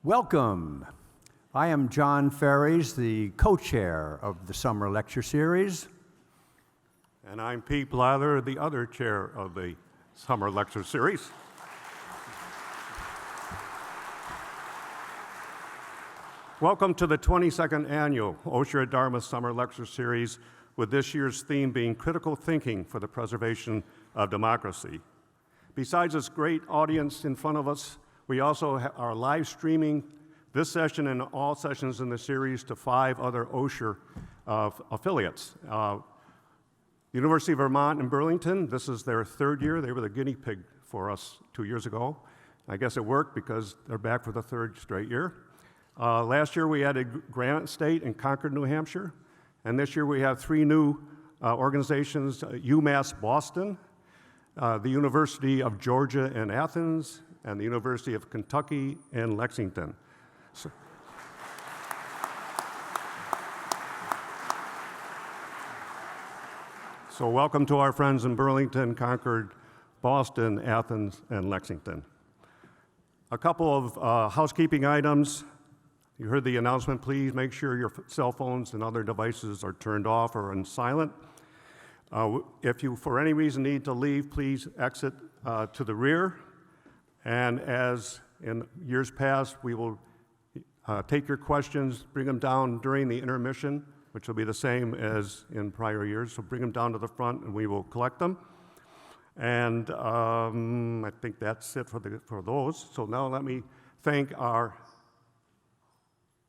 Welcome. I am John Ferries, the co-chair of the Summer Lecture Series. And I'm Pete Blather, the other chair of the Summer Lecture Series. Welcome to the 22nd Annual Osher at Dartmouth Summer Lecture Series, with this year's theme being Critical Thinking for the Preservation of Democracy. Besides this great audience in front of us, we also are live streaming this session and all sessions in the series to 5 other Osher affiliates. University of Vermont in Burlington, this is their 3rd year. They were the guinea pig for us 2 years ago. I guess it worked because they're back for the 3rd straight year. Last year we added Granite State in Concord, New Hampshire. And this year we have 3 new organizations, UMass Boston, the University of Georgia in Athens, and the University of Kentucky in Lexington. So welcome to our friends in Burlington, Concord, Boston, Athens, and Lexington. A couple of housekeeping items. You heard the announcement. Please make sure your cell phones and other devices are turned off or on silent. If you, for any reason, need to leave, please exit to the rear. And as in years past, we will take your questions, bring them down during the intermission, which will be the same as in prior years. So bring them down to the front and we will collect them. And I think that's it for those. So now let me thank our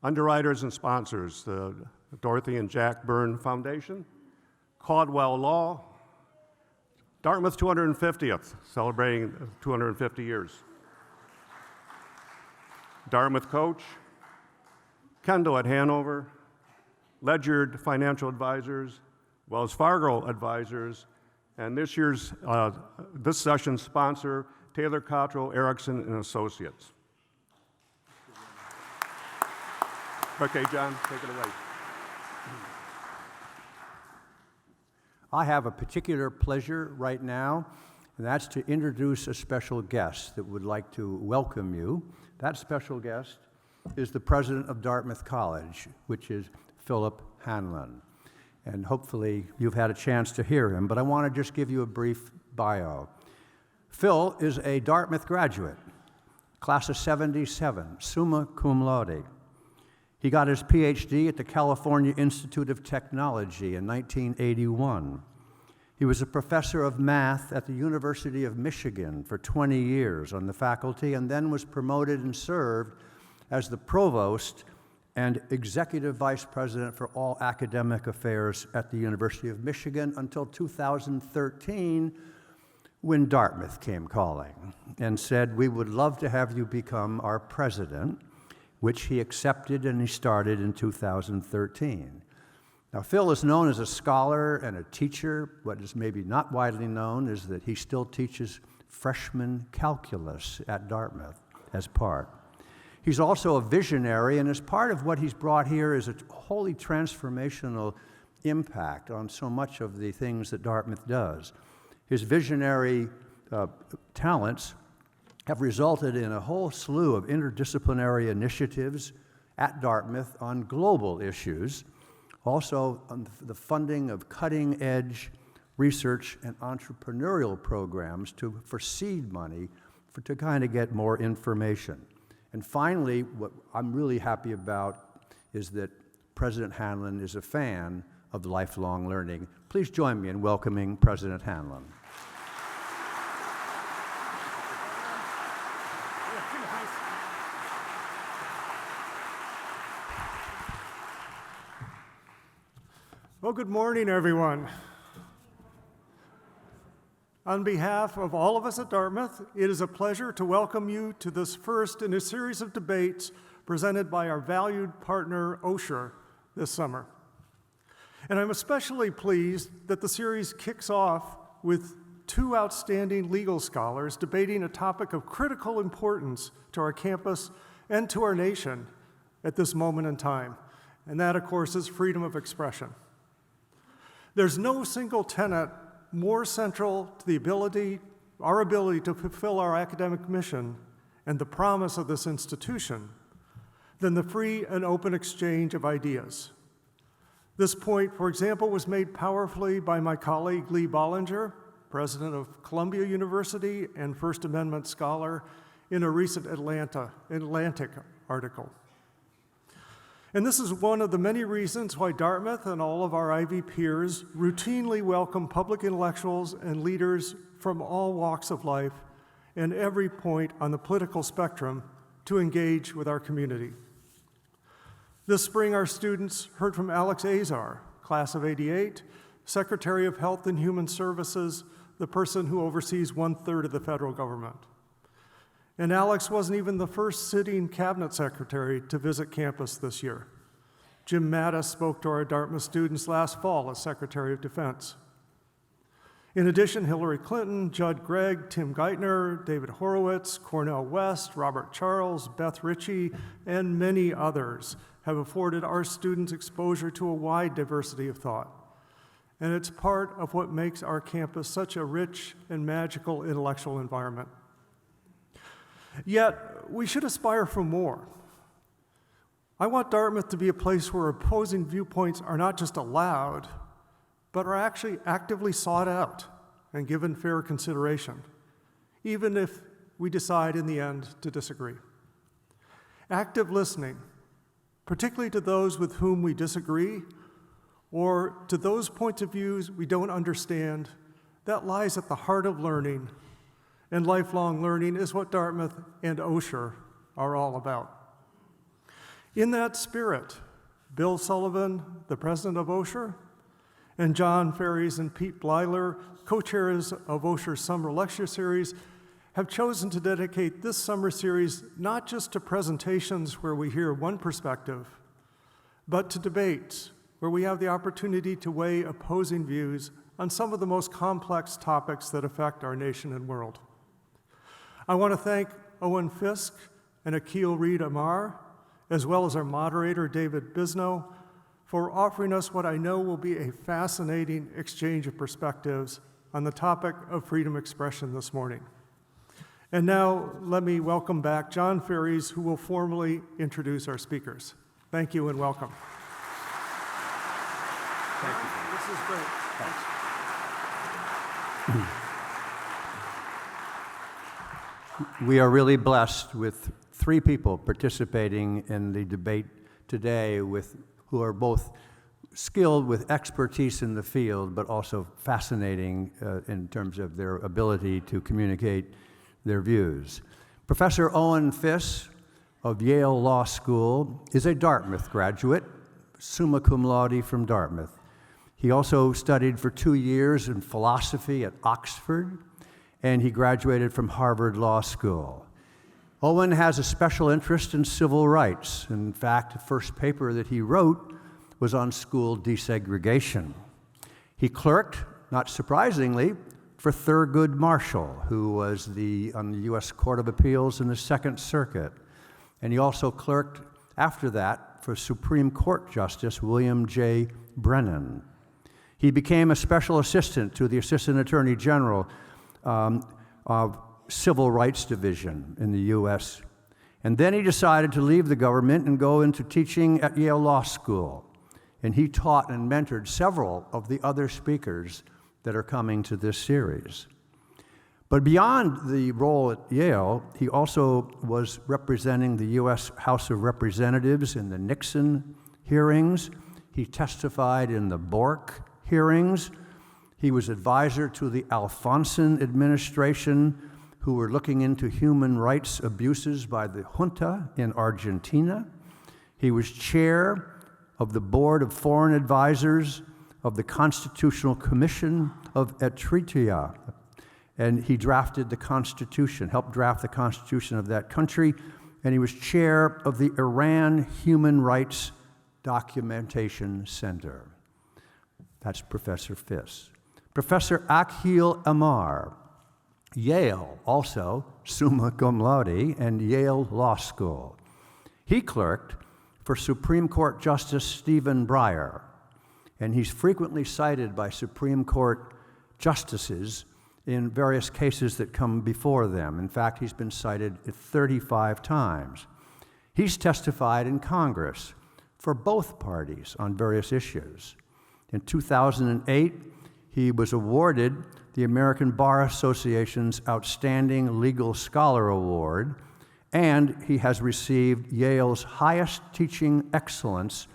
underwriters and sponsors, the Dorothy and Jack Byrne Foundation, Caldwell Law, Dartmouth 250th, celebrating 250 years. Dartmouth Coach, Kendall at Hanover, Ledyard Financial Advisors, Wells Fargo Advisors, and this session's sponsor, Taylor Cottrell Erickson and Associates. Okay, John, take it away. I have a particular pleasure right now, and that's to introduce a special guest that would like to welcome you. That special guest is the president of Dartmouth College, which is Phillip Hanlon. And hopefully you've had a chance to hear him, but I want to just give you a brief bio. Phil is a Dartmouth graduate, class of 77, summa cum laude. He got his PhD at the California Institute of Technology in 1981. He was a professor of math at the University of Michigan for 20 years on the faculty, and then was promoted and served as the provost and executive vice president for all academic affairs at the University of Michigan until 2013, when Dartmouth came calling and said, "We would love to have you become our president," which he accepted, and he started in 2013. Now, Phil is known as a scholar and a teacher. What is maybe not widely known is that he still teaches freshman calculus at Dartmouth as part. He's also a visionary, and as part of what he's brought here is a wholly transformational impact on so much of the things that Dartmouth does. His visionary talents have resulted in a whole slew of interdisciplinary initiatives at Dartmouth on global issues, also on the funding of cutting-edge research and entrepreneurial programs for seed money to kind of get more information. And finally, what I'm really happy about is that President Hanlon is a fan of lifelong learning. Please join me in welcoming President Hanlon. Well, good morning, everyone. On behalf of all of us at Dartmouth, it is a pleasure to welcome you to this first in a series of debates presented by our valued partner, Osher, this summer. And I'm especially pleased that the series kicks off with 2 outstanding legal scholars debating a topic of critical importance to our campus and to our nation at this moment in time. And that, of course, is freedom of expression. There's no single tenet more central to our ability to fulfill our academic mission and the promise of this institution than the free and open exchange of ideas. This point, for example, was made powerfully by my colleague Lee Bollinger, president of Columbia University and First Amendment scholar, in a recent Atlantic article. And this is one of the many reasons why Dartmouth and all of our Ivy peers routinely welcome public intellectuals and leaders from all walks of life and every point on the political spectrum to engage with our community. This spring, our students heard from Alex Azar, class of '88, Secretary of Health and Human Services, the person who oversees 1/3 of the federal government. And Alex wasn't even the first sitting cabinet secretary to visit campus this year. Jim Mattis spoke to our Dartmouth students last fall as Secretary of Defense. In addition, Hillary Clinton, Judd Gregg, Tim Geithner, David Horowitz, Cornel West, Robert Charles, Beth Ritchie, and many others have afforded our students exposure to a wide diversity of thought. And it's part of what makes our campus such a rich and magical intellectual environment. Yet, we should aspire for more. I want Dartmouth to be a place where opposing viewpoints are not just allowed, but are actually actively sought out and given fair consideration, even if we decide in the end to disagree. Active listening, particularly to those with whom we disagree, or to those points of views we don't understand, that lies at the heart of learning, and lifelong learning is what Dartmouth and Osher are all about. In that spirit, Bill Sullivan, the president of Osher, and John Ferries and Pete Blyler, co-chairs of Osher's Summer Lecture Series, have chosen to dedicate this summer series not just to presentations where we hear one perspective, but to debates where we have the opportunity to weigh opposing views on some of the most complex topics that affect our nation and world. I want to thank Owen Fiss and Akil Reed Amar, as well as our moderator, David Busines, for offering us what I know will be a fascinating exchange of perspectives on the topic of freedom of expression this morning. And now, let me welcome back John Ferries, who will formally introduce our speakers. Thank you and welcome. Thank you. This is great. Thanks. We are really blessed with three people participating in the debate today who are both skilled with expertise in the field, but also fascinating in terms of their ability to communicate their views. Professor Owen Fiss of Yale Law School is a Dartmouth graduate, summa cum laude from Dartmouth. He also studied for 2 years in philosophy at Oxford, and he graduated from Harvard Law School. Owen has a special interest in civil rights. In fact, the first paper that he wrote was on school desegregation. He clerked, not surprisingly, for Thurgood Marshall, who was on the U.S. Court of Appeals in the Second Circuit. And he also clerked, after that, for Supreme Court Justice William J. Brennan. He became a special assistant to the Assistant Attorney General of Civil Rights Division in the U.S. And then he decided to leave the government and go into teaching at Yale Law School. And he taught and mentored several of the other speakers that are coming to this series. But beyond the role at Yale, he also was representing the U.S. House of Representatives in the Nixon hearings. He testified in the Bork hearings. He was advisor to the Alfonson administration, who were looking into human rights abuses by the junta in Argentina. He was chair of the Board of Foreign Advisors of the Constitutional Commission of Eritrea, and he drafted the Constitution, helped draft the Constitution of that country, and he was chair of the Iran Human Rights Documentation Center. That's Professor Fiss. Professor Akil Amar, Yale, also summa cum laude, and Yale Law School. He clerked for Supreme Court Justice Stephen Breyer, and he's frequently cited by Supreme Court justices in various cases that come before them. In fact, he's been cited 35 times. He's testified in Congress for both parties on various issues. In 2008, he was awarded the American Bar Association's Outstanding Legal Scholar Award, and he has received Yale's highest teaching excellence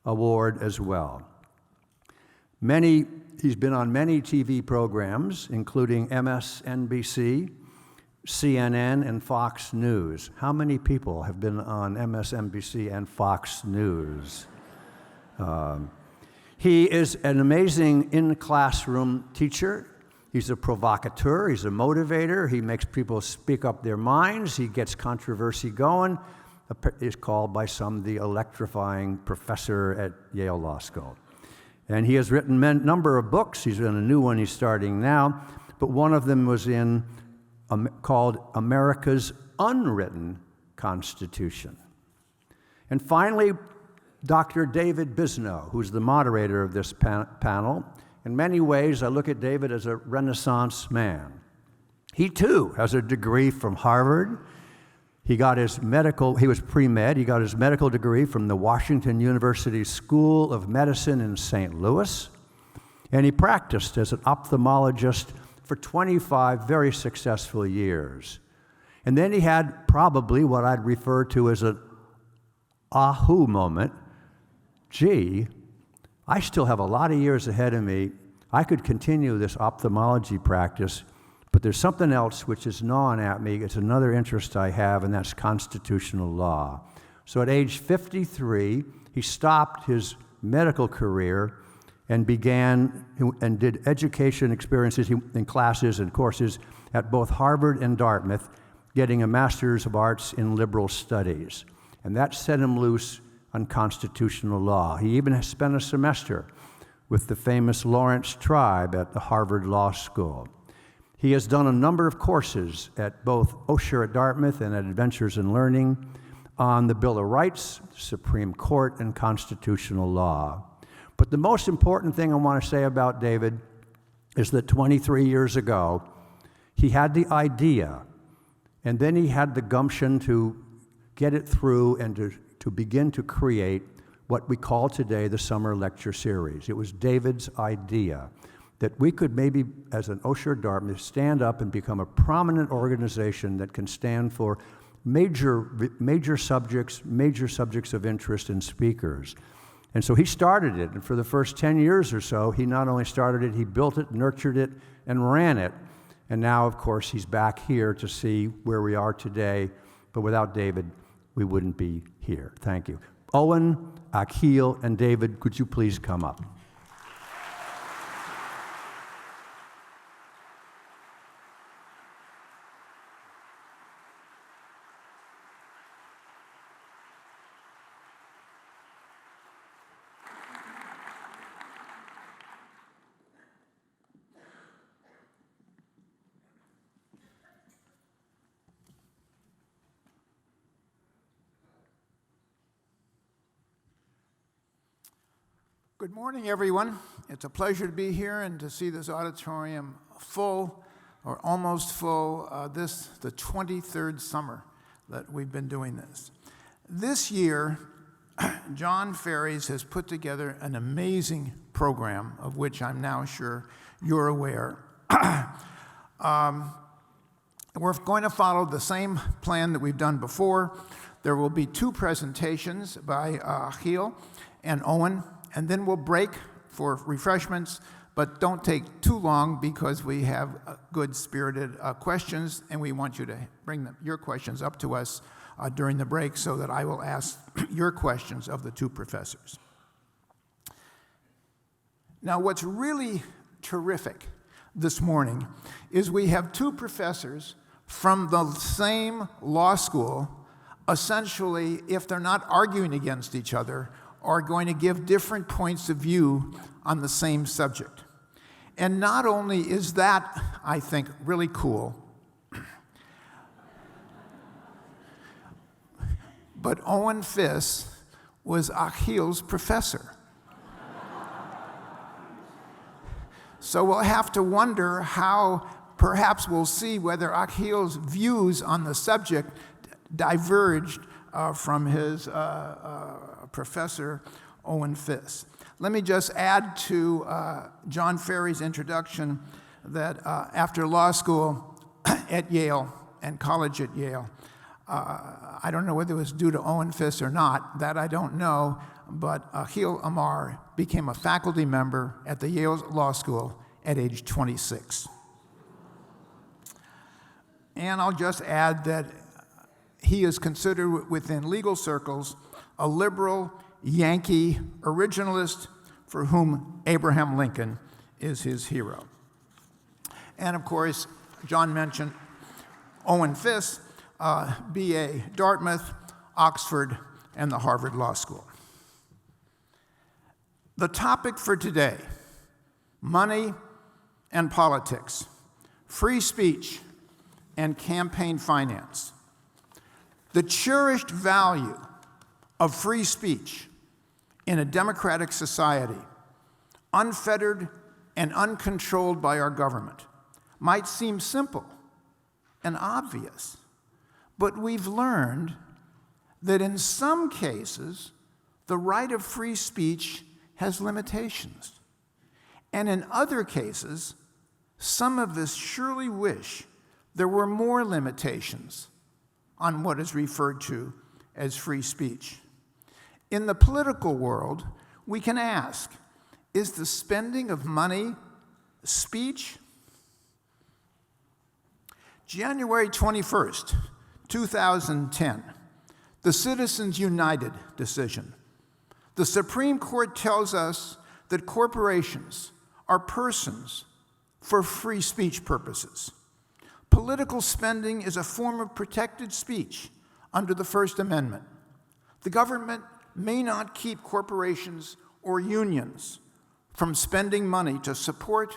award as well. He's been on many TV programs, including MSNBC, CNN, and Fox News. How many people have been on MSNBC and Fox News? He is an amazing in-classroom teacher. He's a provocateur, he's a motivator, he makes people speak up their minds, he gets controversy going. He's called by some the electrifying professor at Yale Law School. And he has written a number of books. He's written a new one he's starting now, but one of them was called America's Unwritten Constitution. And finally, Dr. David Busines, who's the moderator of this panel. In many ways, I look at David as a Renaissance man. He too has a degree from Harvard. He was pre-med. He got his medical degree from the Washington University School of Medicine in St. Louis. And he practiced as an ophthalmologist for 25 very successful years. And then he had probably what I'd refer to as an ahoo moment. Gee, I still have a lot of years ahead of me. I could continue this ophthalmology practice, but there's something else which is gnawing at me. It's another interest I have, and that's constitutional law. So at age 53, he stopped his medical career and did education experiences in classes and courses at both Harvard and Dartmouth, getting a Master's of Arts in Liberal Studies. And that set him loose on constitutional law. He even spent a semester with the famous Lawrence tribe at the Harvard Law School. He has done a number of courses at both Osher at Dartmouth and at Adventures in Learning on the Bill of Rights, Supreme Court, and constitutional law. But the most important thing I want to say about David is that 23 years ago, he had the idea, and then he had the gumption to get it through and to begin to create what we call today the Summer Lecture Series. It was David's idea that we could maybe, as an Osher Dartmouth, stand up and become a prominent organization that can stand for major subjects of interest in speakers. And so he started it, and for the first 10 years or so, he not only started it, he built it, nurtured it, and ran it. And now, of course, he's back here to see where we are today, but without David, we wouldn't be here. Thank you. Owen, Akhil, and David, could you please come up? Good morning, everyone. It's a pleasure to be here and to see this auditorium full, or almost full, the 23rd summer that we've been doing this. This year, John Ferries has put together an amazing program, of which I'm now sure you're aware. We're going to follow the same plan that we've done before. There will be 2 presentations by Akhil and Owen, and then we'll break for refreshments, but don't take too long because we have good spirited questions, and we want you to bring your questions up to us during the break so that I will ask your questions of the 2 professors. Now, what's really terrific this morning is we have 2 professors from the same law school, essentially, if they're not arguing against each other, are going to give different points of view on the same subject. And not only is that, I think, really cool, but Owen Fiss was Akhil's professor. So we'll have to wonder how, perhaps we'll see whether Akhil's views on the subject diverged from his professor, Owen Fiss. Let me just add to John Ferry's introduction that after law school at Yale and college at Yale, I don't know whether it was due to Owen Fiss or not, that I don't know, but Akhil Amar became a faculty member at the Yale Law School at age 26. And I'll just add that he is considered within legal circles a liberal Yankee originalist for whom Abraham Lincoln is his hero. And of course, John mentioned Owen Fiss, BA Dartmouth, Oxford, and the Harvard Law School. The topic for today, money and politics, free speech and campaign finance. The cherished value of free speech in a democratic society, unfettered and uncontrolled by our government, might seem simple and obvious, but we've learned that in some cases, the right of free speech has limitations. And in other cases, some of us surely wish there were more limitations on what is referred to as free speech. In the political world, we can ask, is the spending of money speech? January 21st, 2010, the Citizens United decision. The Supreme Court tells us that corporations are persons for free speech purposes. Political spending is a form of protected speech under the First Amendment. The government may not keep corporations or unions from spending money to support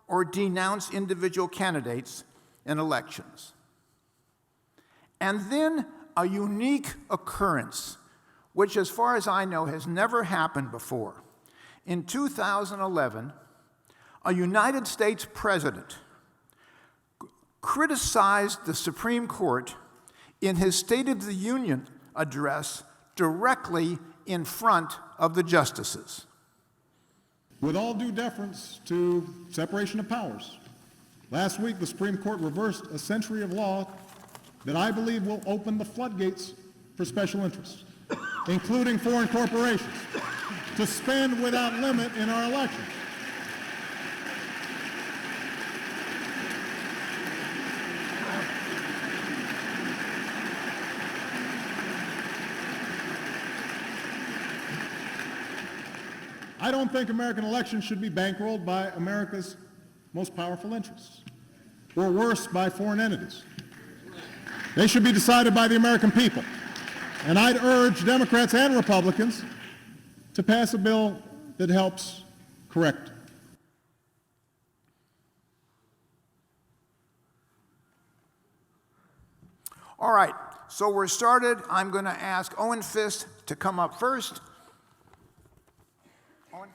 or denounce individual candidates in elections. And then a unique occurrence, which as far as I know has never happened before. In 2011, a United States president criticized the Supreme Court in his State of the Union address directly in front of the justices. With all due deference to separation of powers, last week the Supreme Court reversed a century of law that I believe will open the floodgates for special interests, including foreign corporations, to spend without limit in our elections. I don't think American elections should be bankrolled by America's most powerful interests, or worse, by foreign entities. They should be decided by the American people. And I'd urge Democrats and Republicans to pass a bill that helps correct it. All right, so we're started. I'm going to ask Owen Fiss to come up first. Owen?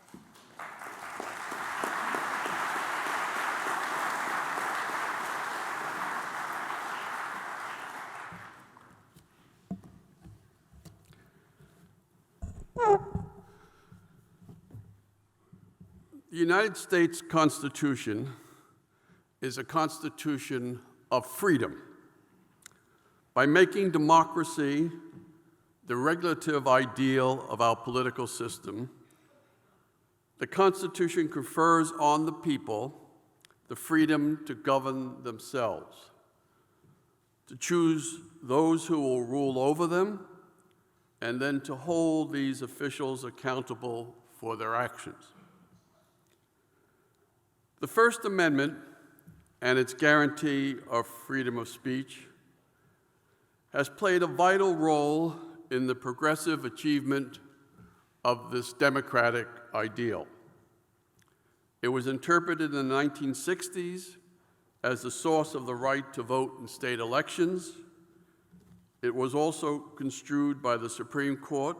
The United States Constitution is a constitution of freedom. By making democracy the regulative ideal of our political system, the Constitution confers on the people the freedom to govern themselves, to choose those who will rule over them, and then to hold these officials accountable for their actions. The First Amendment and its guarantee of freedom of speech has played a vital role in the progressive achievement of this democratic ideal. It was interpreted in the 1960s as the source of the right to vote in state elections. It was also construed by the Supreme Court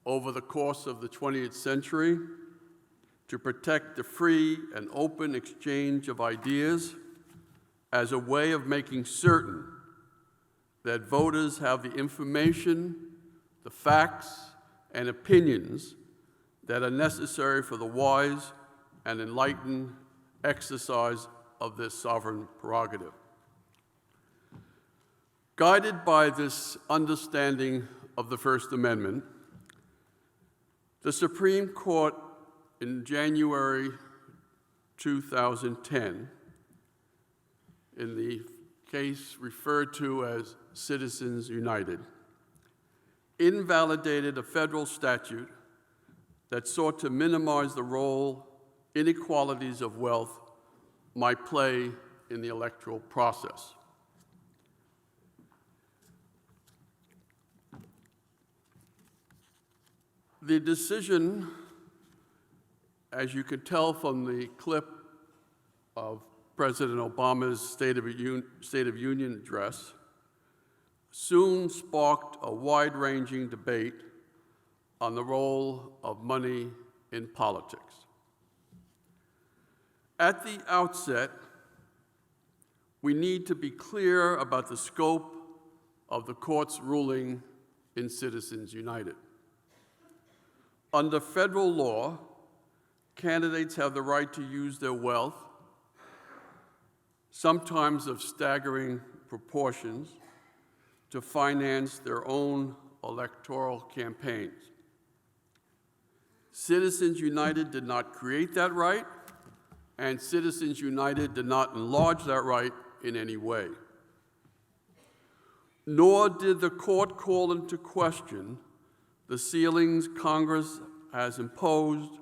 over the course of the 20th century to protect the free and open exchange of ideas as a way of making certain that voters have the information, the facts, and opinions that are necessary for the wise and enlightened exercise of this sovereign prerogative. Guided by this understanding of the First Amendment, the Supreme Court in January 2010, in the case referred to as Citizens United, invalidated a federal statute that sought to minimize the role inequalities of wealth might play in the electoral process. The decision, as you could tell from the clip of President Obama's State of Union address, soon sparked a wide-ranging debate on the role of money in politics. At the outset, we need to be clear about the scope of the court's ruling in Citizens United. Under federal law, candidates have the right to use their wealth, sometimes of staggering proportions, to finance their own electoral campaigns. Citizens United did not create that right, and Citizens United did not enlarge that right in any way. Nor did the court call into question the ceilings Congress has imposed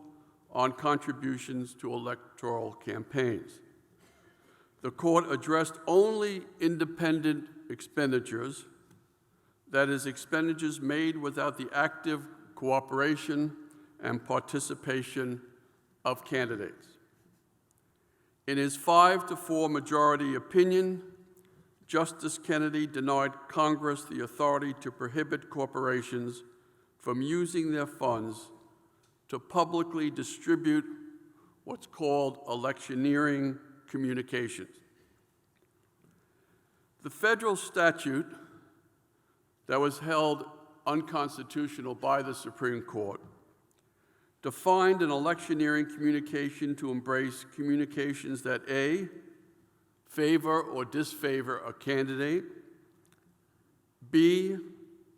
on contributions to electoral campaigns. The court addressed only independent expenditures, that is, expenditures made without the active cooperation and participation of candidates. In his 5-4 majority opinion, Justice Kennedy denied Congress the authority to prohibit corporations from using their funds to publicly distribute what's called electioneering communications. The federal statute that was held unconstitutional by the Supreme Court defined an electioneering communication to embrace communications that A, favor or disfavor a candidate, B,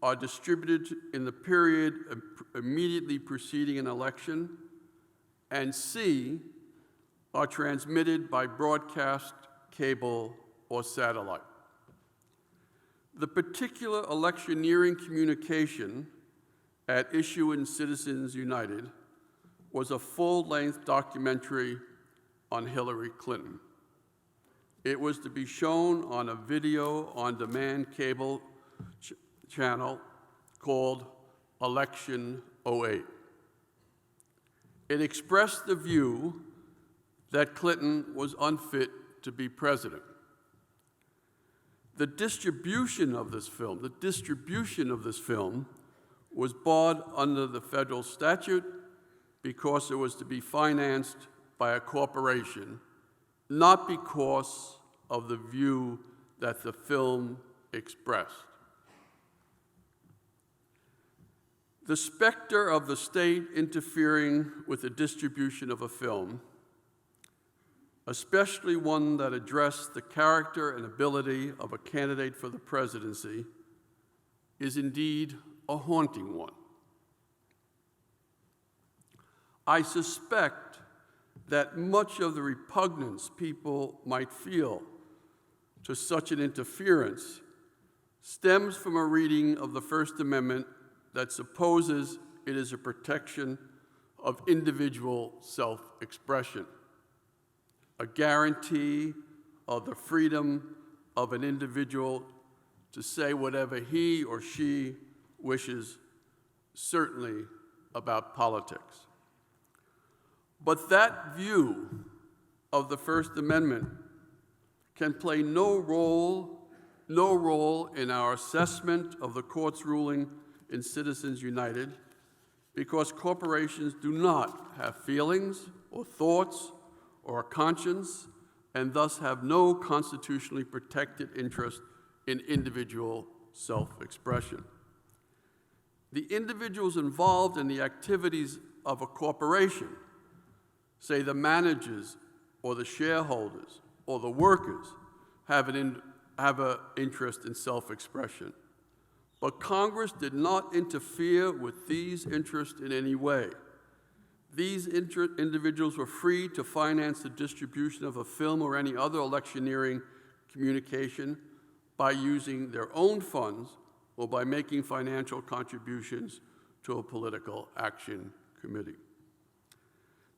are distributed in the period immediately preceding an election, and C, are transmitted by broadcast, cable, or satellite. The particular electioneering communication at issue in Citizens United was a full-length documentary on Hillary Clinton. It was to be shown on a video-on-demand cable channel called Election 08. It expressed the view that Clinton was unfit to be president. The distribution of this film was barred under the federal statute because it was to be financed by a corporation, not because of the view that the film expressed. The specter of the state interfering with the distribution of a film, especially one that addressed the character and ability of a candidate for the presidency, is indeed a haunting one. I suspect that much of the repugnance people might feel to such an interference stems from a reading of the First Amendment that supposes it is a protection of individual self-expression, a guarantee of the freedom of an individual to say whatever he or she wishes, certainly about politics. But that view of the First Amendment can play no role in our assessment of the court's ruling in Citizens United, because corporations do not have feelings or thoughts or a conscience, and thus have no constitutionally protected interest in individual self-expression. The individuals involved in the activities of a corporation, say the managers or the shareholders or the workers, have an interest in self-expression. But Congress did not interfere with these interests in any way. These individuals were free to finance the distribution of a film or any other electioneering communication by using their own funds or by making financial contributions to a political action committee.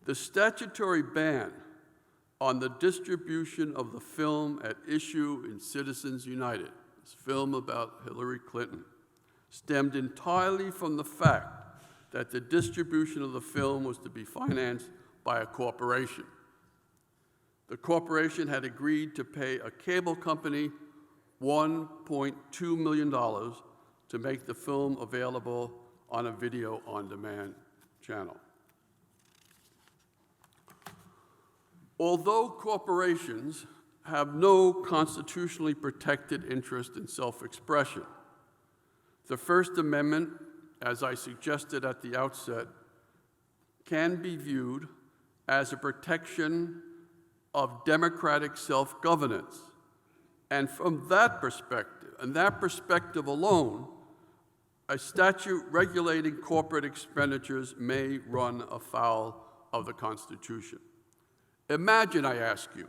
The statutory ban on the distribution of the film at issue in Citizens United, this film about Hillary Clinton, stemmed entirely from the fact that the distribution of the film was to be financed by a corporation. The corporation had agreed to pay a cable company $1.2 million to make the film available on a video-on-demand channel. Although corporations have no constitutionally protected interest in self-expression, the First Amendment, as I suggested at the outset, can be viewed as a protection of democratic self-governance. And from that perspective, and that perspective alone, a statute regulating corporate expenditures may run afoul of the Constitution. Imagine, I ask you,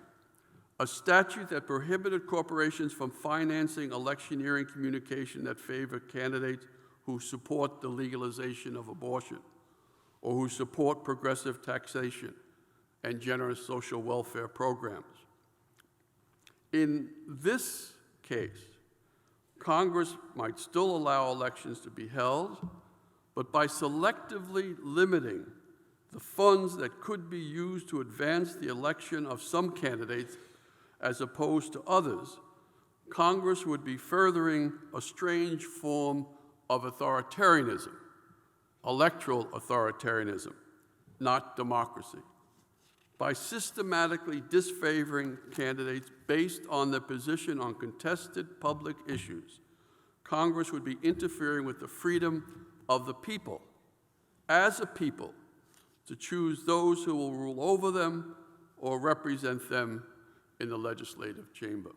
a statute that prohibited corporations from financing electioneering communication that favor candidates who support the legalization of abortion or who support progressive taxation and generous social welfare programs. In this case, Congress might still allow elections to be held, but by selectively limiting the funds that could be used to advance the election of some candidates as opposed to others, Congress would be furthering a strange form of authoritarianism, electoral authoritarianism, not democracy. By systematically disfavoring candidates based on their position on contested public issues, Congress would be interfering with the freedom of the people, as a people, to choose those who will rule over them or represent them in the legislative chamber.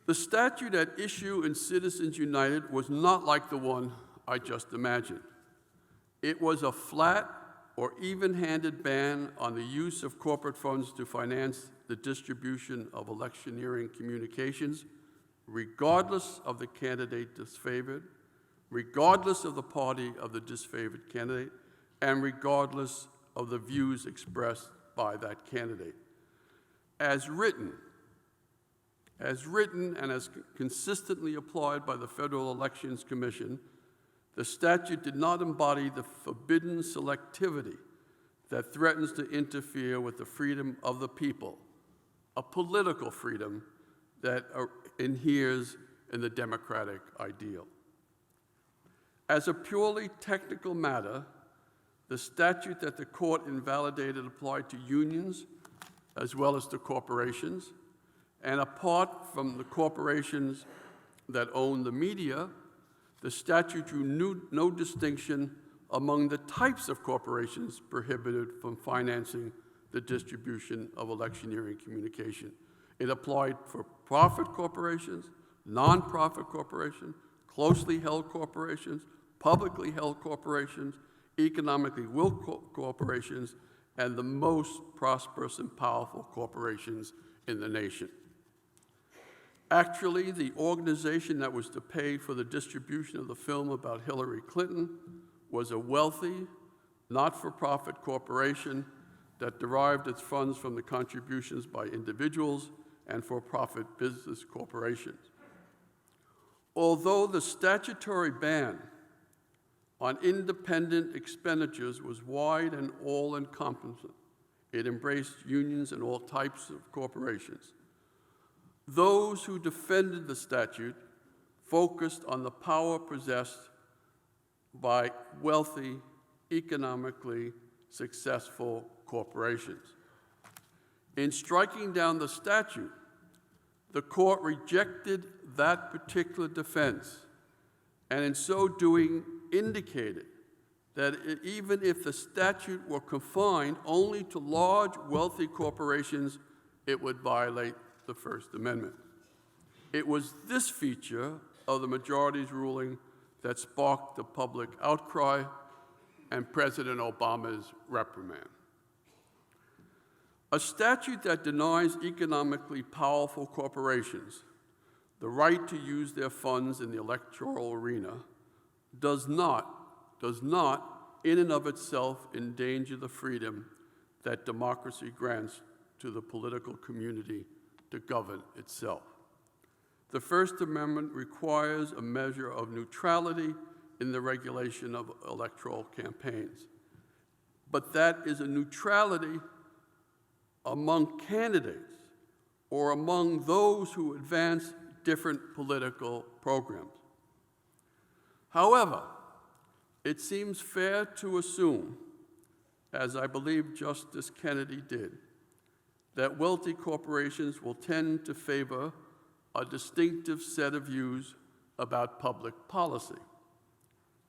The statute at issue in Citizens United was not like the one I just imagined. It was a flat or even-handed ban on the use of corporate funds to finance the distribution of electioneering communications, regardless of the candidate disfavored, regardless of the party of the disfavored candidate, and regardless of the views expressed by that candidate. As written and as consistently applied by the Federal Elections Commission, the statute did not embody the forbidden selectivity that threatens to interfere with the freedom of the people, a political freedom that inheres in the democratic ideal. As a purely technical matter, the statute that the court invalidated applied to unions as well as to corporations, and apart from the corporations that own the media, the statute drew no distinction among the types of corporations prohibited from financing the distribution of electioneering communication. It applied for profit corporations, nonprofit corporations, closely held corporations, publicly held corporations, economically willed corporations, and the most prosperous and powerful corporations in the nation. Actually, the organization that was to pay for the distribution of the film about Hillary Clinton was a wealthy, not-for-profit corporation that derived its funds from the contributions by individuals and for-profit business corporations. Although the statutory ban on independent expenditures was wide and all-encompassing, it embraced unions and all types of corporations. Those who defended the statute focused on the power possessed by wealthy, economically successful corporations. In striking down the statute, the court rejected that particular defense, and in so doing indicated that even if the statute were confined only to large, wealthy corporations, it would violate the First Amendment. It was this feature of the majority's ruling that sparked the public outcry and President Obama's reprimand. A statute that denies economically powerful corporations the right to use their funds in the electoral arena does not in and of itself endanger the freedom that democracy grants to the political community to govern itself. The First Amendment requires a measure of neutrality in the regulation of electoral campaigns. But that is a neutrality among candidates or among those who advance different political programs. However, it seems fair to assume, as I believe Justice Kennedy did, that wealthy corporations will tend to favor a distinctive set of views about public policy.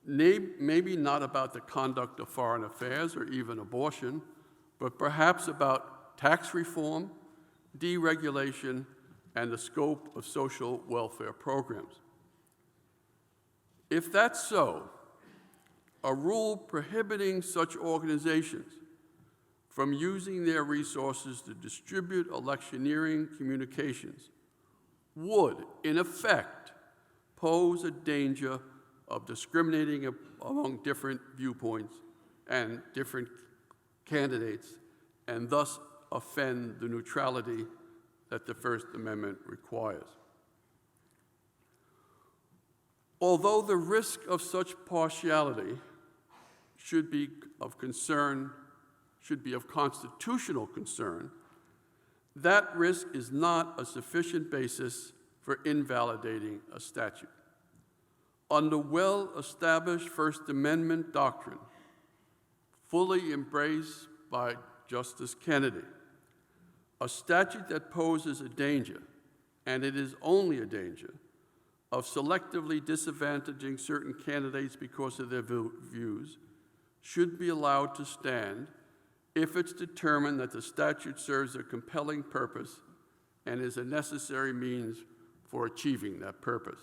Maybe not about the conduct of foreign affairs or even abortion, but perhaps about tax reform, deregulation, and the scope of social welfare programs. If that's so, a rule prohibiting such organizations from using their resources to distribute electioneering communications would, in effect, pose a danger of discriminating among different viewpoints and different candidates, and thus offend the neutrality that the First Amendment requires. Although the risk of such partiality should be of constitutional concern, that risk is not a sufficient basis for invalidating a statute. Under well-established First Amendment doctrine, fully embraced by Justice Kennedy, a statute that poses a danger, and it is only a danger, of selectively disadvantaging certain candidates because of their views should be allowed to stand if it's determined that the statute serves a compelling purpose and is a necessary means for achieving that purpose.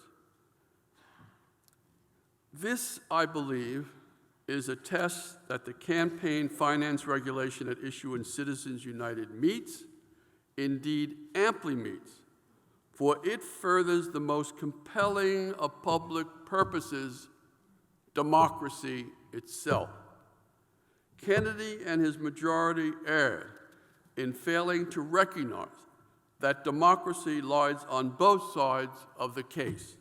This, I believe, is a test that the campaign finance regulation at issue in Citizens United meets, indeed amply meets, for it furthers the most compelling of public purposes, democracy itself. Kennedy and his majority erred in failing to recognize that democracy lies on both sides of the case.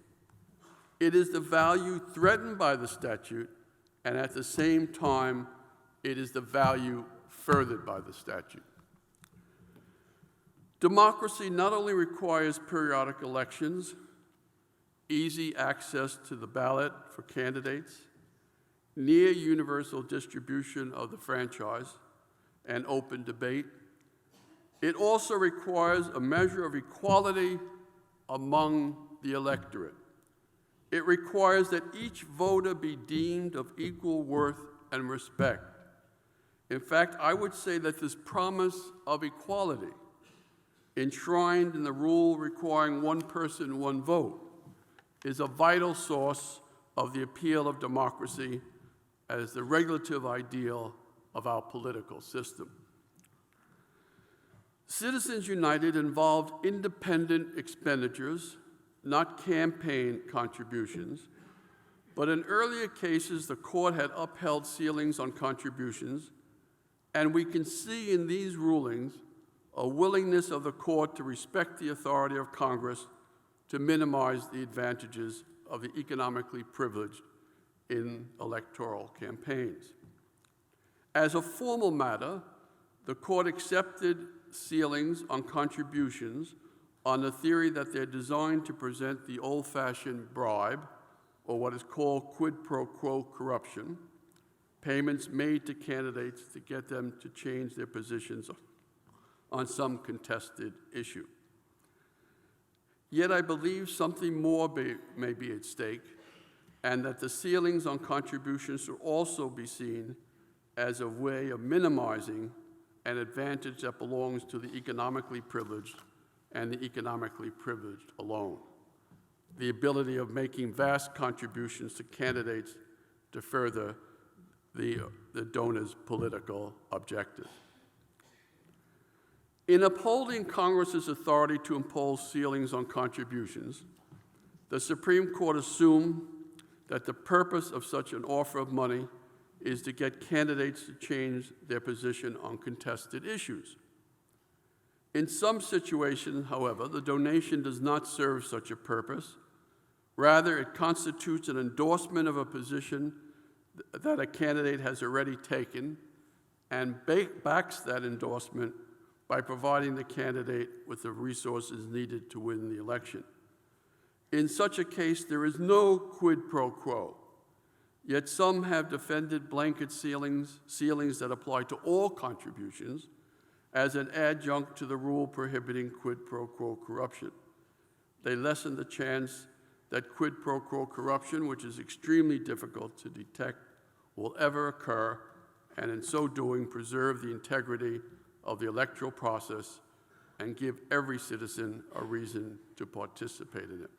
It is the value threatened by the statute, and at the same time, it is the value furthered by the statute. Democracy not only requires periodic elections, easy access to the ballot for candidates, near universal distribution of the franchise, and open debate, it also requires a measure of equality among the electorate. It requires that each voter be deemed of equal worth and respect. In fact, I would say that this promise of equality, enshrined in the rule requiring one person, one vote, is a vital source of the appeal of democracy as the regulative ideal of our political system. Citizens United involved independent expenditures, not campaign contributions, but in earlier cases, the court had upheld ceilings on contributions, and we can see in these rulings a willingness of the court to respect the authority of Congress to minimize the advantages of the economically privileged in electoral campaigns. As a formal matter, the court accepted ceilings on contributions on the theory that they're designed to present the old-fashioned bribe, or what is called quid pro quo corruption, payments made to candidates to get them to change their positions on some contested issue. Yet I believe something more may be at stake, and that the ceilings on contributions should also be seen as a way of minimizing an advantage that belongs to the economically privileged and the economically privileged alone. The ability of making vast contributions to candidates to further the donor's political objectives. In upholding Congress's authority to impose ceilings on contributions, the Supreme Court assumed that the purpose of such an offer of money is to get candidates to change their position on contested issues. In some situations, however, the donation does not serve such a purpose. Rather, it constitutes an endorsement of a position that a candidate has already taken and backs that endorsement by providing the candidate with the resources needed to win the election. In such a case, there is no quid pro quo, yet some have defended blanket ceilings that apply to all contributions as an adjunct to the rule prohibiting quid pro quo corruption. They lessen the chance that quid pro quo corruption, which is extremely difficult to detect, will ever occur, and in so doing preserve the integrity of the electoral process and give every citizen a reason to participate in it.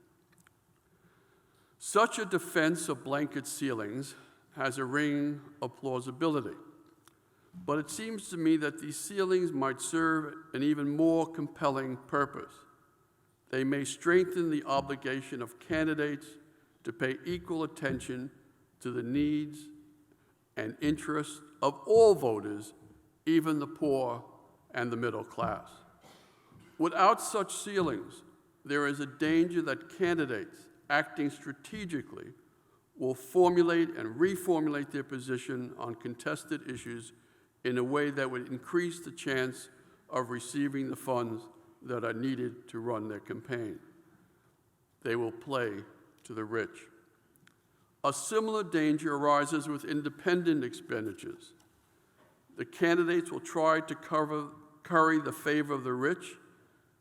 Such a defense of blanket ceilings has a ring of plausibility, but it seems to me that these ceilings might serve an even more compelling purpose. They may strengthen the obligation of candidates to pay equal attention to the needs and interests of all voters, even the poor and the middle class. Without such ceilings, there is a danger that candidates acting strategically will formulate and reformulate their position on contested issues in a way that would increase the chance of receiving the funds that are needed to run their campaign. They will play to the rich. A similar danger arises with independent expenditures. The candidates will try to curry the favor of the rich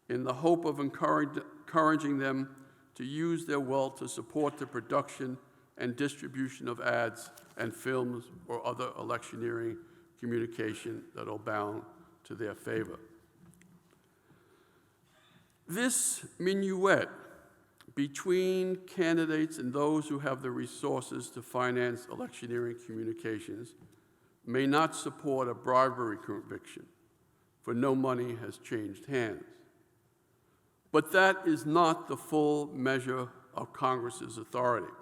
in the hope of encouraging them to use their wealth to support the production and distribution of ads and films or other electioneering communication that are bound to their favor. This minuet between candidates and those who have the resources to finance electioneering communications may not support a bribery conviction, for no money has changed hands. But that is not the full measure of Congress's authority.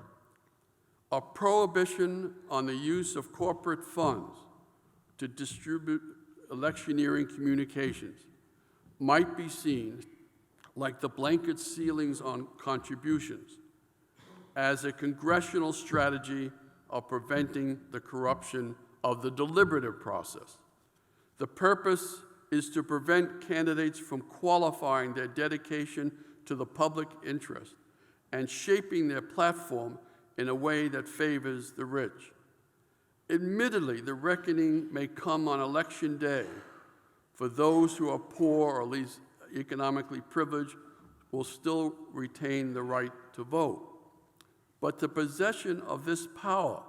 A prohibition on the use of corporate funds to distribute electioneering communications might be seen, like the blanket ceilings on contributions, as a congressional strategy of preventing the corruption of the deliberative process. The purpose is to prevent candidates from qualifying their dedication to the public interest and shaping their platform in a way that favors the rich. Admittedly, the reckoning may come on election day for those who are poor or at least economically privileged will still retain the right to vote. But the possession of this power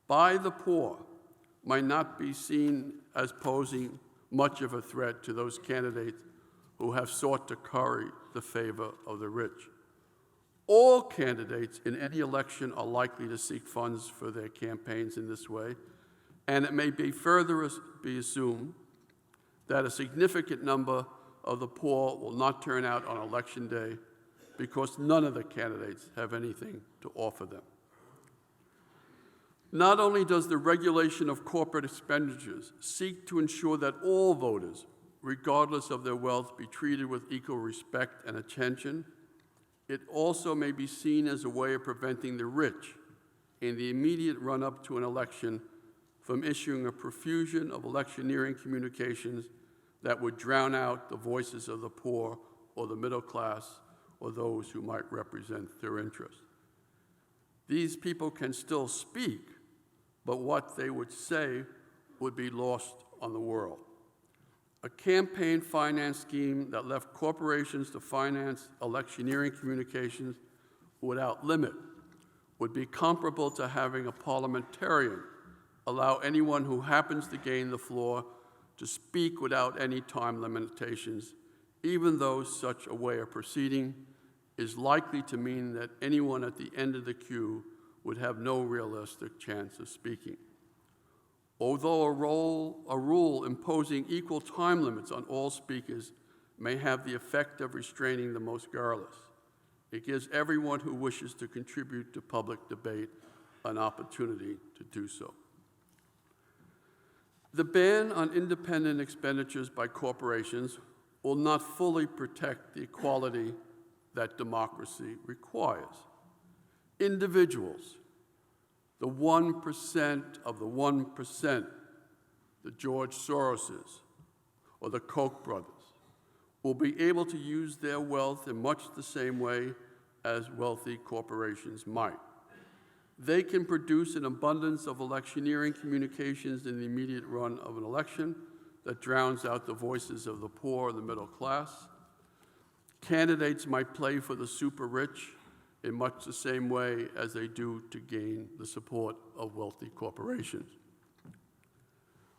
by the poor might not be seen as posing much of a threat to those candidates who have sought to curry the favor of the rich. All candidates in any election are likely to seek funds for their campaigns in this way, and it may be further be assumed that a significant number of the poor will not turn out on election day because none of the candidates have anything to offer them. Not only does the regulation of corporate expenditures seek to ensure that all voters, regardless of their wealth, be treated with equal respect and attention, it also may be seen as a way of preventing the rich in the immediate run-up to an election from issuing a profusion of electioneering communications that would drown out the voices of the poor or the middle class or those who might represent their interests. These people can still speak, but what they would say would be lost on the world. A campaign finance scheme that left corporations to finance electioneering communications without limit would be comparable to having a parliamentarian allow anyone who happens to gain the floor to speak without any time limitations, even though such a way of proceeding is likely to mean that anyone at the end of the queue would have no realistic chance of speaking. Although a rule imposing equal time limits on all speakers may have the effect of restraining the most garrulous, it gives everyone who wishes to contribute to public debate an opportunity to do so. The ban on independent expenditures by corporations will not fully protect the equality that democracy requires. Individuals, the 1% of the 1%, the George Soroses or the Koch brothers, will be able to use their wealth in much the same way as wealthy corporations might. They can produce an abundance of electioneering communications in the immediate run of an election that drowns out the voices of the poor and the middle class. Candidates might play for the super rich in much the same way as they do to gain the support of wealthy corporations.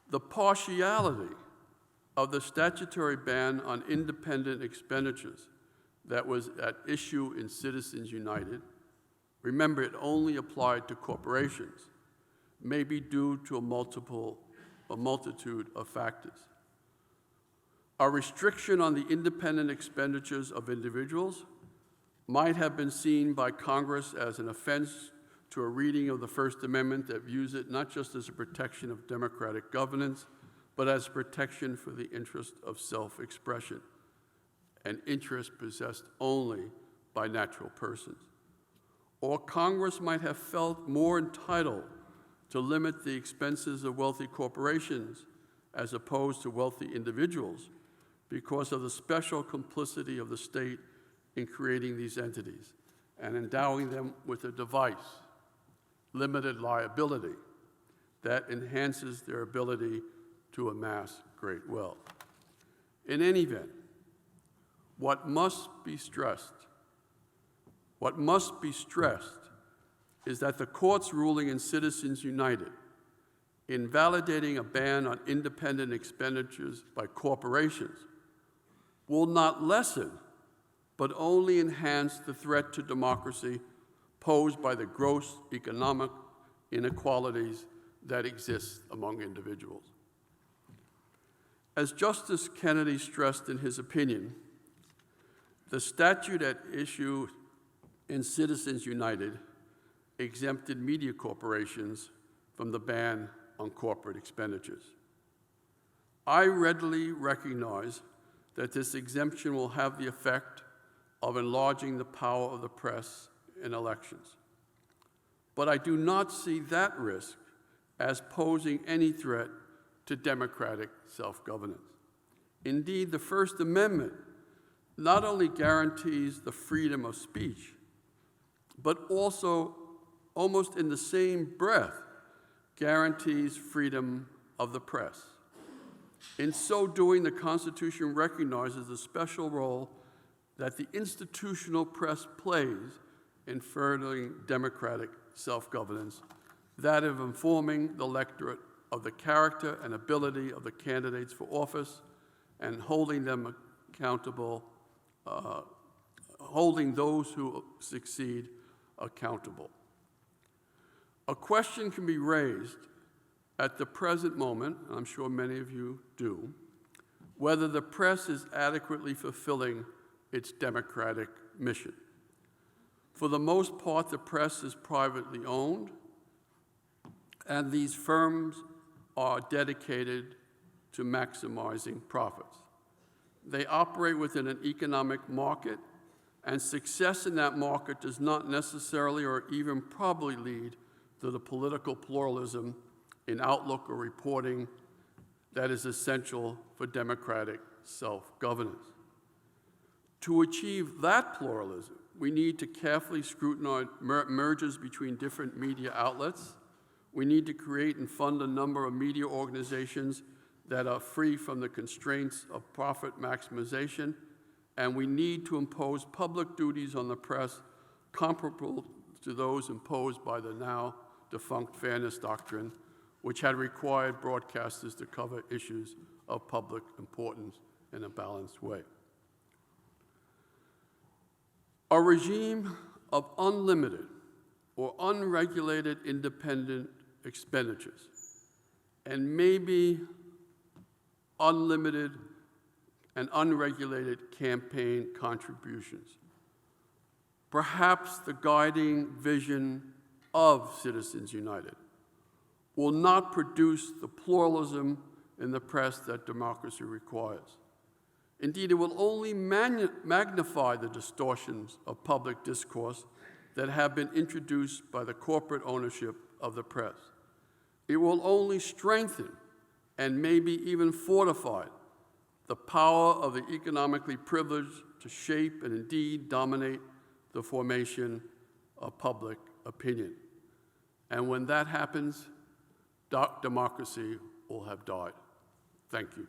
The partiality of the statutory ban on independent expenditures that was at issue in Citizens United, remember it only applied to corporations, may be due to a multitude of factors. A restriction on the independent expenditures of individuals might have been seen by Congress as an offense to a reading of the First Amendment that views it not just as a protection of democratic governance, but as protection for the interest of self-expression, an interest possessed only by natural persons. Or Congress might have felt more entitled to limit the expenses of wealthy corporations as opposed to wealthy individuals because of the special complicity of the state in creating these entities and endowing them with a device, limited liability, that enhances their ability to amass great wealth. In any event, what must be stressed is that the court's ruling in Citizens United, invalidating a ban on independent expenditures by corporations, will not lessen, but only enhance the threat to democracy posed by the gross economic inequalities that exist among individuals. As Justice Kennedy stressed in his opinion, the statute at issue in Citizens United exempted media corporations from the ban on corporate expenditures. I readily recognize that this exemption will have the effect of enlarging the power of the press in elections. But I do not see that risk as posing any threat to democratic self-governance. Indeed, the First Amendment not only guarantees the freedom of speech, but also, almost in the same breath, guarantees freedom of the press. In so doing, the Constitution recognizes the special role that the institutional press plays in furthering democratic self-governance, that of informing the electorate of the character and ability of the candidates for office and holding them accountable, holding those who succeed accountable. A question can be raised at the present moment, and I'm sure many of you do, whether the press is adequately fulfilling its democratic mission. For the most part, the press is privately owned, and these firms are dedicated to maximizing profits. They operate within an economic market, and success in that market does not necessarily or even probably lead to the political pluralism in outlook or reporting that is essential for democratic self-governance. To achieve that pluralism, we need to carefully scrutinize mergers between different media outlets. We need to create and fund a number of media organizations that are free from the constraints of profit maximization, and we need to impose public duties on the press comparable to those imposed by the now defunct Fairness Doctrine, which had required broadcasters to cover issues of public importance in a balanced way. A regime of unlimited or unregulated independent expenditures, and maybe unlimited and unregulated campaign contributions, perhaps the guiding vision of Citizens United, will not produce the pluralism in the press that democracy requires. Indeed, it will only magnify the distortions of public discourse that have been introduced by the corporate ownership of the press. It will only strengthen and maybe even fortify the power of the economically privileged to shape and indeed dominate the formation of public opinion. And when that happens, democracy will have died. Thank you.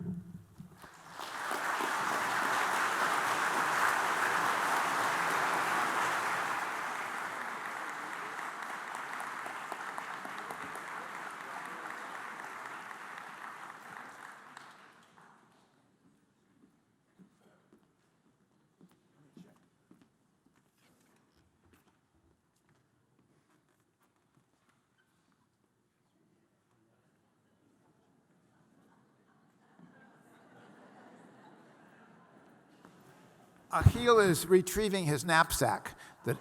Achille is retrieving his knapsack that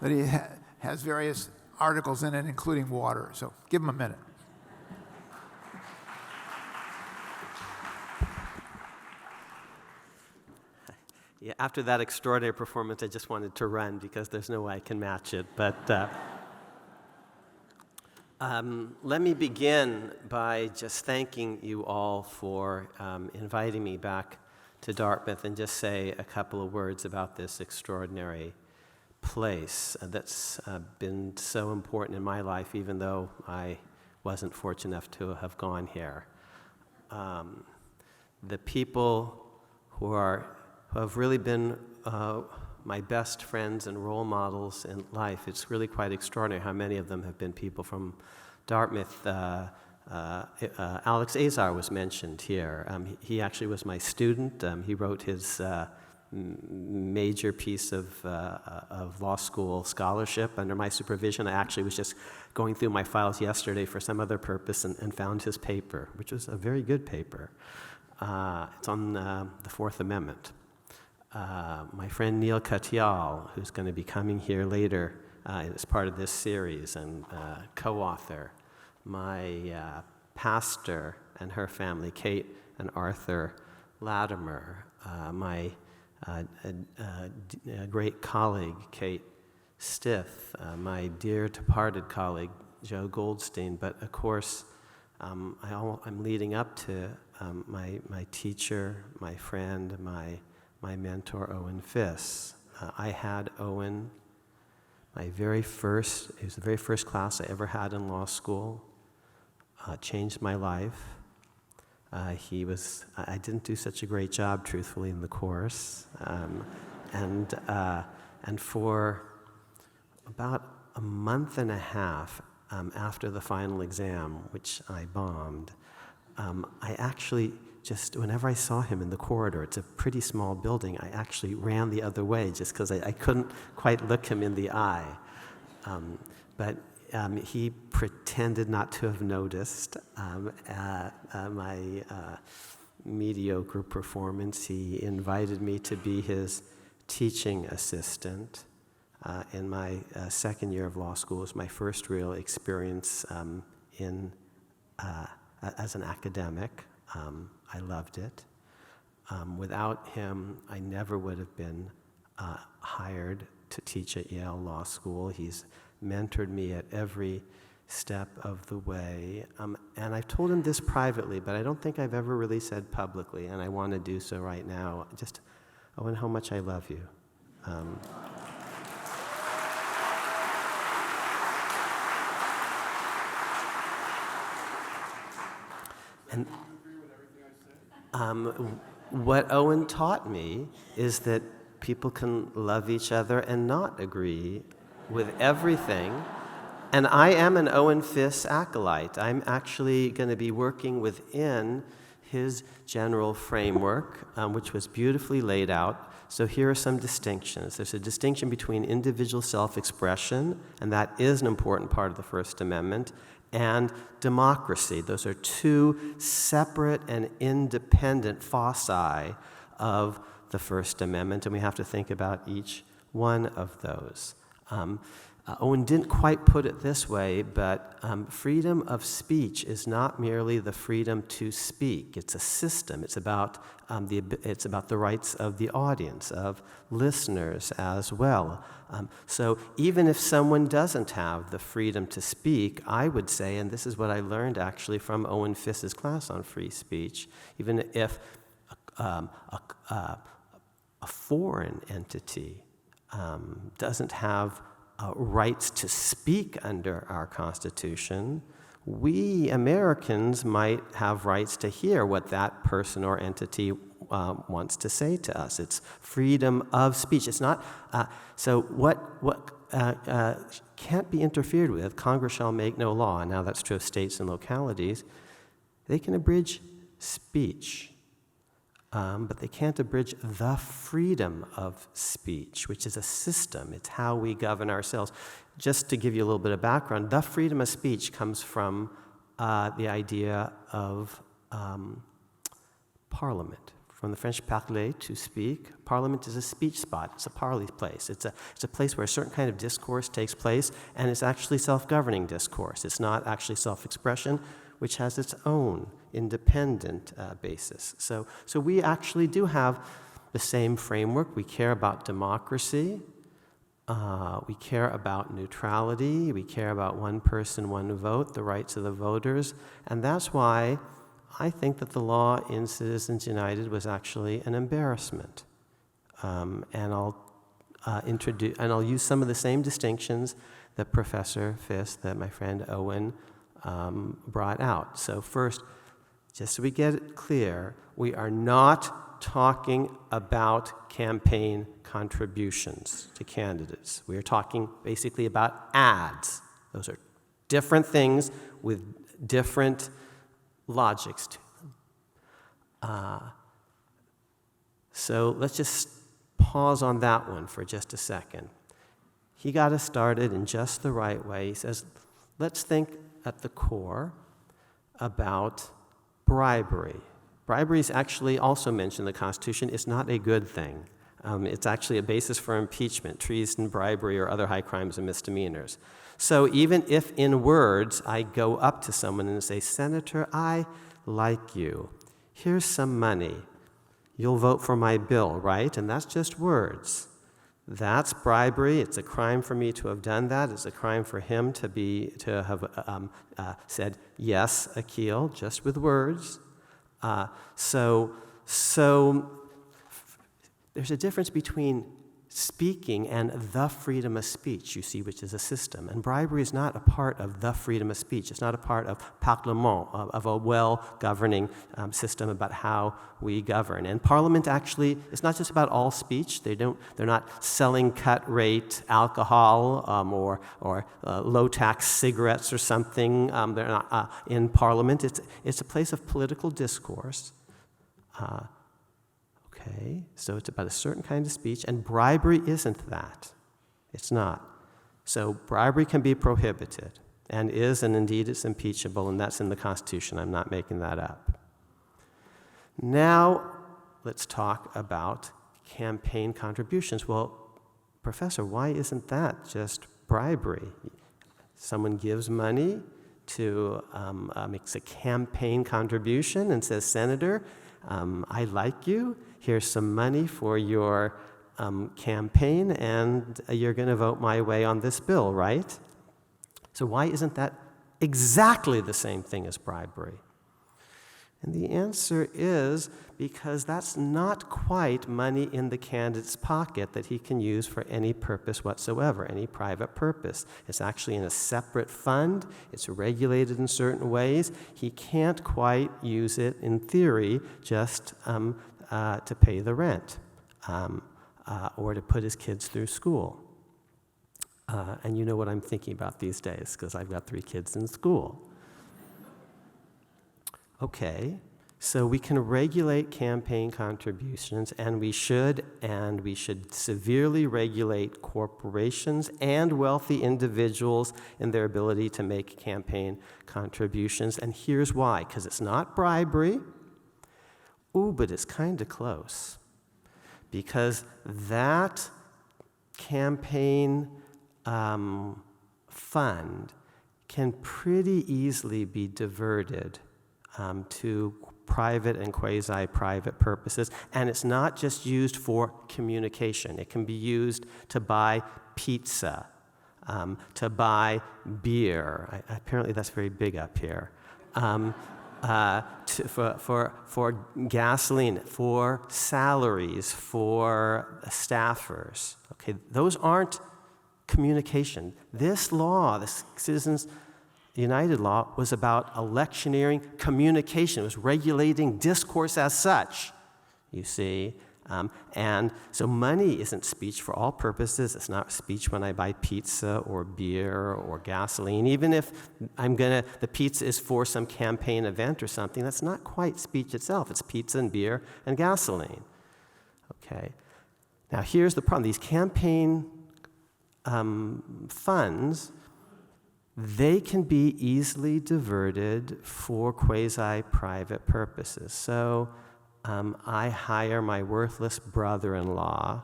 he has various articles in it, including water. So give him a minute. Yeah, after that extraordinary performance, I just wanted to run because there's no way I can match it. But let me begin by just thanking you all for inviting me back to Dartmouth and just say a couple of words about this extraordinary place that's been so important in my life, even though I wasn't fortunate enough to have gone here. The people who have really been my best friends and role models in life, it's really quite extraordinary how many of them have been people from Dartmouth. Alex Azar was mentioned here. He actually was my student. He wrote his major piece of law school scholarship under my supervision. I actually was just going through my files yesterday for some other purpose and found his paper, which was a very good paper. It's on the Fourth Amendment. My friend Neil Katyal, who's going to be coming here later as part of this series and co-author. My pastor and her family, Kate and Arthur Latimer, my great colleague, Kate Stith, my dear departed colleague, Joe Goldstein, but of course, I'm leading up to my teacher, my friend, my mentor, Owen Fiss. I had Owen, it was the very first class I ever had in law school. Changed my life. I didn't do such a great job, truthfully, in the course. And for about a month and a half after the final exam, which I bombed, I actually just, whenever I saw him in the corridor, it's a pretty small building, I actually ran the other way just because I couldn't quite look him in the eye. But he pretended not to have noticed my mediocre performance. He invited me to be his teaching assistant in my second year of law school. It was my first real experience as an academic. I loved it. Without him, I never would have been hired to teach at Yale Law School. He's mentored me at every step of the way. And I've told him this privately, but I don't think I've ever really said publicly, and I want to do so right now. Just, Owen, how much I love you. What Owen taught me is that people can love each other and not agree with everything. And I am an Owen Fiss acolyte. I'm actually going to be working within his general framework, which was beautifully laid out. So here are some distinctions. There's a distinction between individual self-expression, and that is an important part of the First Amendment, and democracy. Those are two separate and independent foci of the First Amendment, and we have to think about each one of those. Owen didn't quite put it this way, but freedom of speech is not merely the freedom to speak. It's a system. It's about the rights of the audience, of listeners as well. So even if someone doesn't have the freedom to speak, I would say, and this is what I learned actually from Owen Fiss's class on free speech, even if a foreign entity doesn't have rights to speak under our Constitution, we Americans might have rights to hear what that person or entity wants to say to us. It's freedom of speech. It's not, so what can't be interfered with, Congress shall make no law, and now that's true of states and localities, they can abridge speech. But they can't abridge the freedom of speech, which is a system. It's how we govern ourselves. Just to give you a little bit of background, the freedom of speech comes from the idea of parliament. From the French parler, to speak. Parliament is a speech spot. It's a parley place. It's a place where a certain kind of discourse takes place, and it's actually self-governing discourse. It's not actually self-expression, which has its own independent basis. So we actually do have the same framework. We care about democracy. We care about neutrality. We care about one person, one vote, the rights of the voters. And that's why I think that the law in Citizens United was actually an embarrassment. And I'll use some of the same distinctions that Professor Fiss, that my friend Owen brought out. So first, just so we get it clear, we are not talking about campaign contributions to candidates. We are talking basically about ads. Those are different things with different logics to them. So let's just pause on that one for just a second. He got us started in just the right way. He says, let's think at the core about bribery. Bribery is actually also mentioned in the Constitution. It's not a good thing. It's actually a basis for impeachment, treason, bribery, or other high crimes and misdemeanors. So even if in words I go up to someone and say, Senator, I like you. Here's some money. You'll vote for my bill, right? And that's just words. That's bribery. It's a crime for me to have done that. It's a crime for him to have said, yes, Akil, just with words. So there's a difference between speaking and the freedom of speech, you see, which is a system. And bribery is not a part of the freedom of speech. It's not a part of parlement, of a well-governing system about how we govern. And Parliament actually, it's not just about all speech. They're not selling cut-rate alcohol or low-tax cigarettes or something. They're not in Parliament. It's a place of political discourse. Okay, so it's about a certain kind of speech, and bribery isn't that. It's not. So bribery can be prohibited, and is, and indeed it's impeachable, and that's in the Constitution. I'm not making that up. Now, let's talk about campaign contributions. Well, Professor, why isn't that just bribery? Someone gives money to, makes a campaign contribution and says, Senator, I like you. Here's some money for your campaign, and you're going to vote my way on this bill, right? So why isn't that exactly the same thing as bribery? And the answer is because that's not quite money in the candidate's pocket that he can use for any purpose whatsoever, any private purpose. It's actually in a separate fund. It's regulated in certain ways. He can't quite use it, in theory, just to pay the rent or to put his kids through school. And you know what I'm thinking about these days, because I've got 3 kids in school. Okay, so we can regulate campaign contributions, and we should severely regulate corporations and wealthy individuals in their ability to make campaign contributions. And here's why, because it's not bribery. Ooh, but it's kind of close. Because that campaign fund can pretty easily be diverted to private and quasi-private purposes, and it's not just used for communication. It can be used to buy pizza, to buy beer. Apparently that's very big up here. For gasoline, for salaries, for staffers. Okay, those aren't communication. This law, this Citizens United law, was about electioneering communication. It was regulating discourse as such, you see. And so money isn't speech for all purposes. It's not speech when I buy pizza or beer or gasoline. Even if the pizza is for some campaign event or something, that's not quite speech itself. It's pizza and beer and gasoline. Okay. Now here's the problem. These campaign funds, they can be easily diverted for quasi-private purposes. So I hire my worthless brother-in-law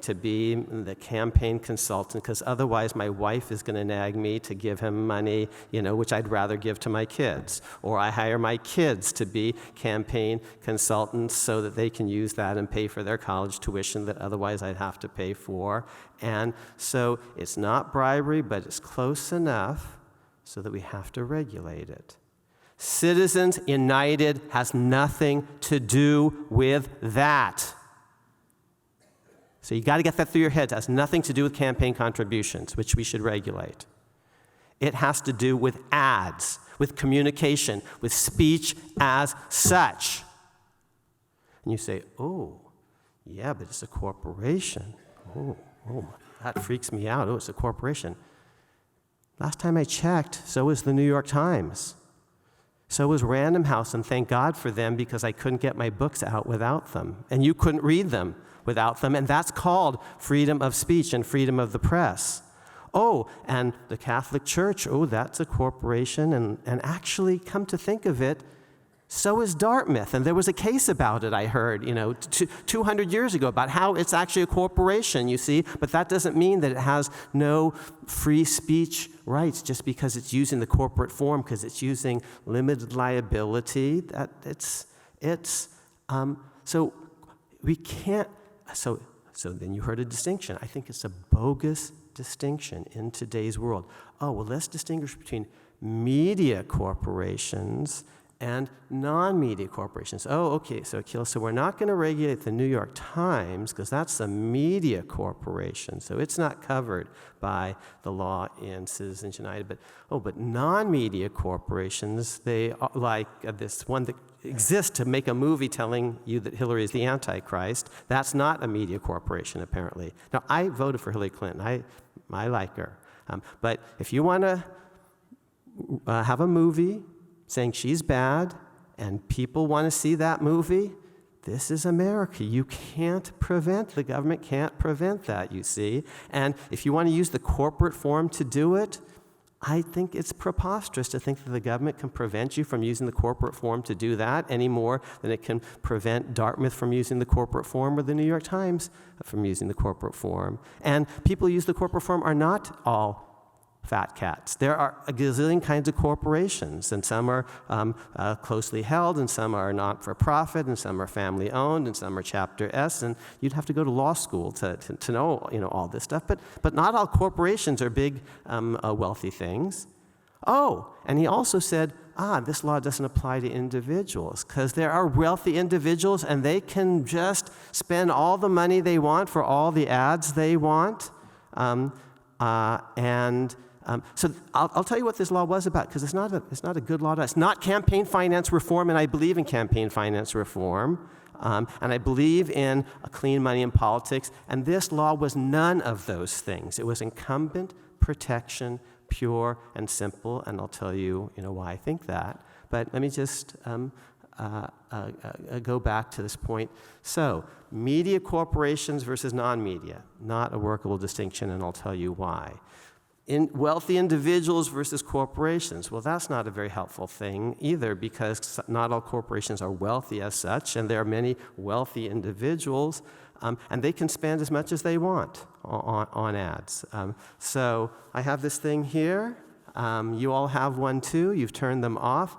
to be the campaign consultant, because otherwise my wife is going to nag me to give him money, which I'd rather give to my kids. Or I hire my kids to be campaign consultants so that they can use that and pay for their college tuition that otherwise I'd have to pay for. And so it's not bribery, but it's close enough so that we have to regulate it. Citizens United has nothing to do with that. So you got to get that through your head. It has nothing to do with campaign contributions, which we should regulate. It has to do with ads, with communication, with speech as such. And you say, oh, yeah, but it's a corporation. Oh, that freaks me out. Oh, it's a corporation. Last time I checked, so was the New York Times. So was Random House, and thank God for them, because I couldn't get my books out without them. And you couldn't read them without them, and that's called freedom of speech and freedom of the press. Oh, and the Catholic Church, oh, that's a corporation, and actually, come to think of it, so is Dartmouth, and there was a case about it, I heard, 200 years ago, about how it's actually a corporation, you see, but that doesn't mean that it has no free speech rights just because it's using the corporate form, because it's using limited liability. So we can't, so then you heard a distinction. I think it's a bogus distinction in today's world. Oh, well, let's distinguish between media corporations and non-media corporations. Oh, okay, so we're not going to regulate the New York Times because that's a media corporation, so it's not covered by the law in Citizens United. But non-media corporations, they are like this one that exists to make a movie telling you that Hillary is the Antichrist. That's not a media corporation, apparently. Now, I voted for Hillary Clinton. I like her. But if you want to have a movie saying she's bad, and people want to see that movie, this is America. You can't prevent, the government can't prevent that, you see. And if you want to use the corporate form to do it, I think it's preposterous to think that the government can prevent you from using the corporate form to do that any more than it can prevent Dartmouth from using the corporate form or the New York Times from using the corporate form. And people who use the corporate form are not all fat cats. There are a gazillion kinds of corporations, and some are closely held, and some are not-for-profit, and some are family-owned, and some are Chapter S, and you'd have to go to law school to know all this stuff. But not all corporations are big, wealthy things. Oh, and he also said, this law doesn't apply to individuals, because there are wealthy individuals and they can just spend all the money they want for all the ads they want. So I'll tell you what this law was about, because it's not a good law. It's not campaign finance reform, and I believe in campaign finance reform. And I believe in a clean money in politics. And this law was none of those things. It was incumbent protection, pure and simple. And I'll tell you, why I think that. But let me just go back to this point. So, media corporations versus non-media, not a workable distinction, and I'll tell you why. In wealthy individuals versus corporations. Well, that's not a very helpful thing either, because not all corporations are wealthy as such, and there are many wealthy individuals, and they can spend as much as they want on ads. So I have this thing here. You all have one too. You've turned them off.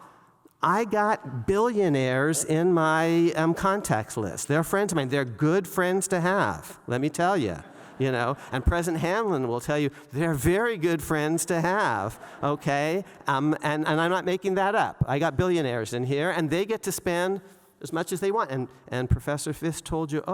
I got billionaires in my contacts list. They're friends of mine. They're good friends to have, let me tell you. And President Hanlon will tell you they're very good friends to have, okay? And I'm not making that up. I got billionaires in here, and they get to spend as much as they want. And Professor Fiss told you,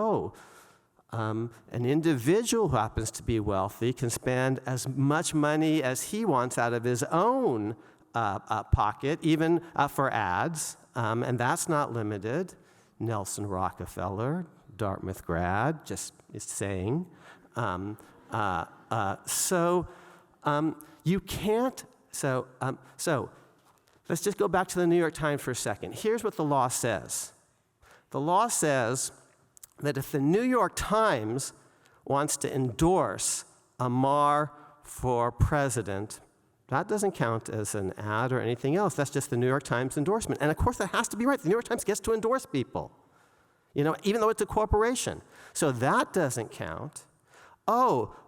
an individual who happens to be wealthy can spend as much money as he wants out of his own pocket, even for ads, and that's not limited. Nelson Rockefeller, Dartmouth grad, just is saying. You can't, so let's just go back to the New York Times for a second. Here's what the law says. The law says that if the New York Times wants to endorse Amar for president, that doesn't count as an ad or anything else. That's just the New York Times endorsement. And of course, that has to be right. The New York Times gets to endorse people, even though it's a corporation. So that doesn't count.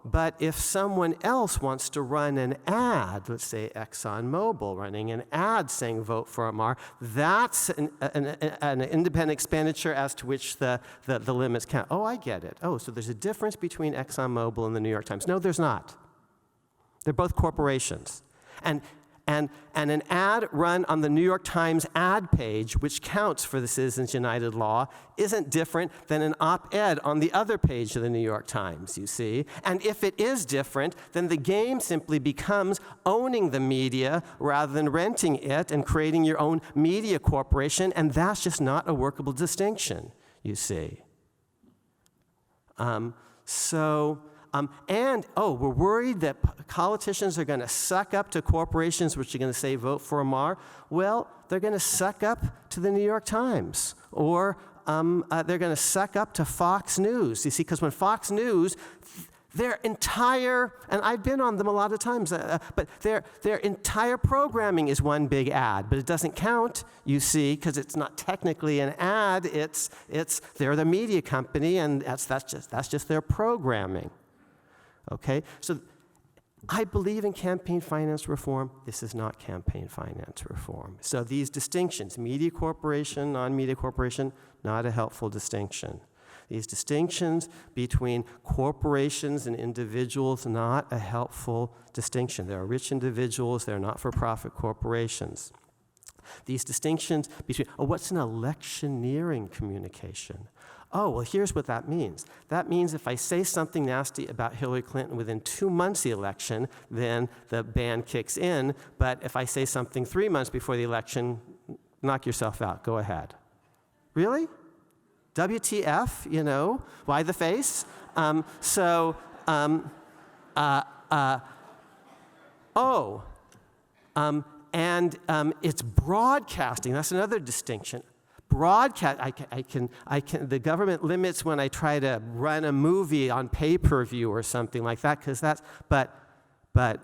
But if someone else wants to run an ad, let's say ExxonMobil running an ad saying vote for Amar, that's an independent expenditure as to which the limits count. I get it. So there's a difference between ExxonMobil and the New York Times. No, there's not. They're both corporations. And an ad run on the New York Times ad page, which counts for the Citizens United law, isn't different than an op-ed on the other page of the New York Times, you see. And if it is different, then the game simply becomes owning the media rather than renting it and creating your own media corporation, and that's just not a workable distinction, you see. We're worried that politicians are going to suck up to corporations which are going to say vote for Amar. Well, they're going to suck up to the New York Times, or they're going to suck up to Fox News. You see, because when Fox News, their entire, and I've been on them a lot of times, but their entire programming is one big ad, but it doesn't count, you see, because it's not technically an ad. They're the media company, and that's just their programming. Okay, so I believe in campaign finance reform. This is not campaign finance reform. So these distinctions, media corporation, non-media corporation, not a helpful distinction. These distinctions between corporations and individuals, not a helpful distinction. There are rich individuals, there are not-for-profit corporations. These distinctions between, what's an electioneering communication? Here's what that means. That means if I say something nasty about Hillary Clinton within 2 months of the election, then the ban kicks in. But if I say something 3 months before the election, knock yourself out. Go ahead. Really? WTF, why the face? It's broadcasting. That's another distinction. Broadcast, the government limits when I try to run a movie on pay-per-view or something like that, because but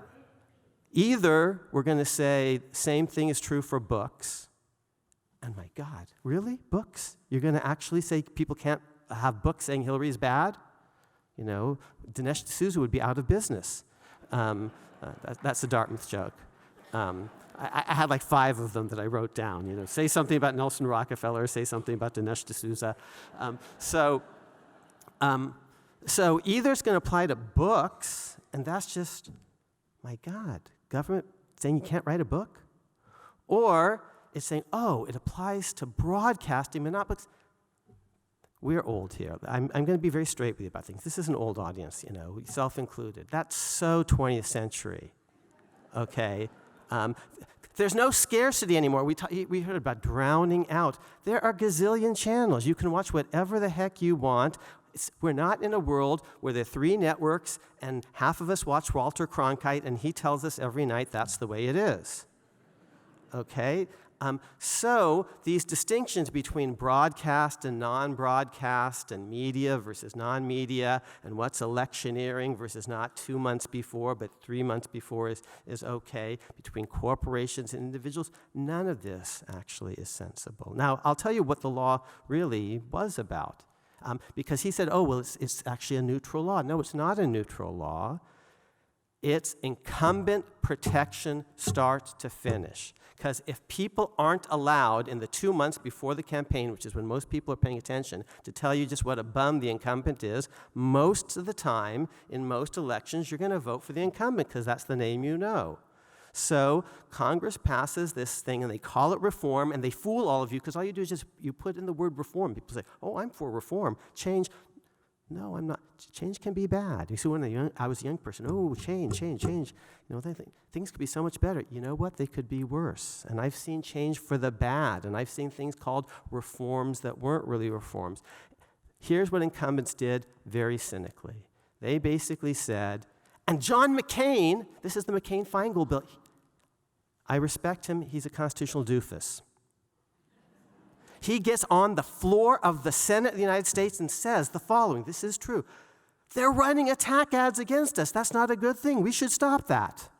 either we're going to say same thing is true for books, and my God, really? Books? You're going to actually say people can't have books saying Hillary is bad? Dinesh D'Souza would be out of business. That's a Dartmouth joke. I had like 5 of them that I wrote down. Say something about Nelson Rockefeller, say something about Dinesh D'Souza. So either it's going to apply to books, and that's just, my God, government saying you can't write a book, Or it's saying, oh, it applies to broadcasting, but not books. We're old here. I'm going to be very straight with you about things. This is an old audience, self-included. That's so 20th century, okay? There's no scarcity anymore. We heard about drowning out. There are gazillion channels. You can watch whatever the heck you want. We're not in a world where there are 3 networks and half of us watch Walter Cronkite and he tells us every night that's the way it is, okay? So these distinctions between broadcast and non-broadcast and media versus non-media and what's electioneering versus not 2 months before but 3 months before is okay, between corporations and individuals, none of this actually is sensible. Now, I'll tell you what the law really was about. Because he said, oh, well, it's actually a neutral law. No, it's not a neutral law. It's incumbent protection start to finish. Because if people aren't allowed in the 2 months before the campaign, which is when most people are paying attention, to tell you just what a bum the incumbent is, most of the time in most elections you're going to vote for the incumbent because that's the name you know. So Congress passes this thing and they call it reform and they fool all of you because all you do is just you put in the word reform. People say, oh, I'm for reform. Change. No, I'm not. Change can be bad. You see, when I was a young person, oh, change. Things could be so much better. You know what? They could be worse. And I've seen change for the bad, and I've seen things called reforms that weren't really reforms. Here's what incumbents did very cynically. They basically said, and John McCain, this is the McCain-Feingold bill. I respect him. He's a constitutional doofus. He gets on the floor of the Senate of the United States and says the following. This is true. They're running attack ads against us. That's not a good thing. We should stop that.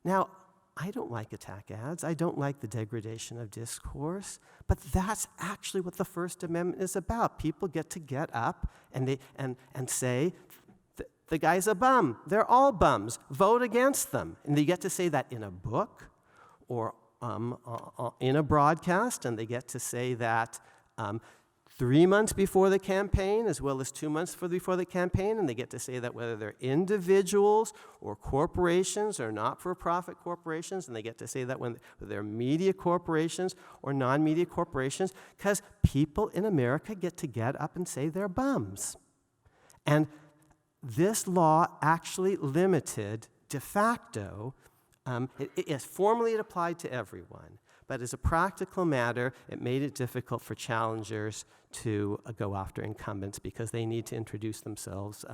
Now, I don't like attack ads. I don't like the degradation of discourse. But that's actually what the First Amendment is about. People get to get up and say, the guy's a bum. They're all bums. Vote against them. And they get to say that in a book or in a broadcast, and they get to say that 3 months before the campaign as well as 2 months before the campaign, and they get to say that whether they're individuals or corporations or not-for-profit corporations, and they get to say that when they're media corporations or non-media corporations, because people in America get to get up and say they're bums. And this law actually limited de facto. Formally, it applied to everyone, but as a practical matter, it made it difficult for challengers to go after incumbents because they need to introduce themselves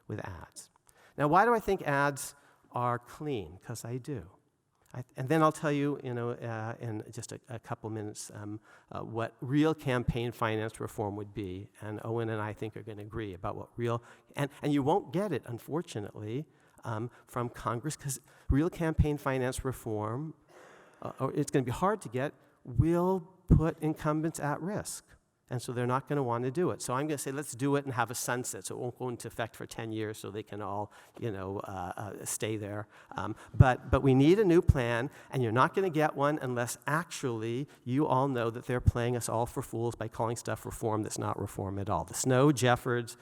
with ads. Now, why do I think ads are clean? Because I do. And then I'll tell you, in just a couple minutes, what real campaign finance reform would be. And Owen and I think are going to agree about what real, and you won't get it, unfortunately, from Congress, because real campaign finance reform, it's going to be hard to get, will put incumbents at risk. And so they're not going to want to do it. So I'm going to say, let's do it and have a sunset, so it won't go into effect for 10 years so they can all, stay there. But we need a new plan, and you're not going to get one unless actually you all know that they're playing us all for fools by calling stuff reform that's not reform at all. The Snow-Jeffords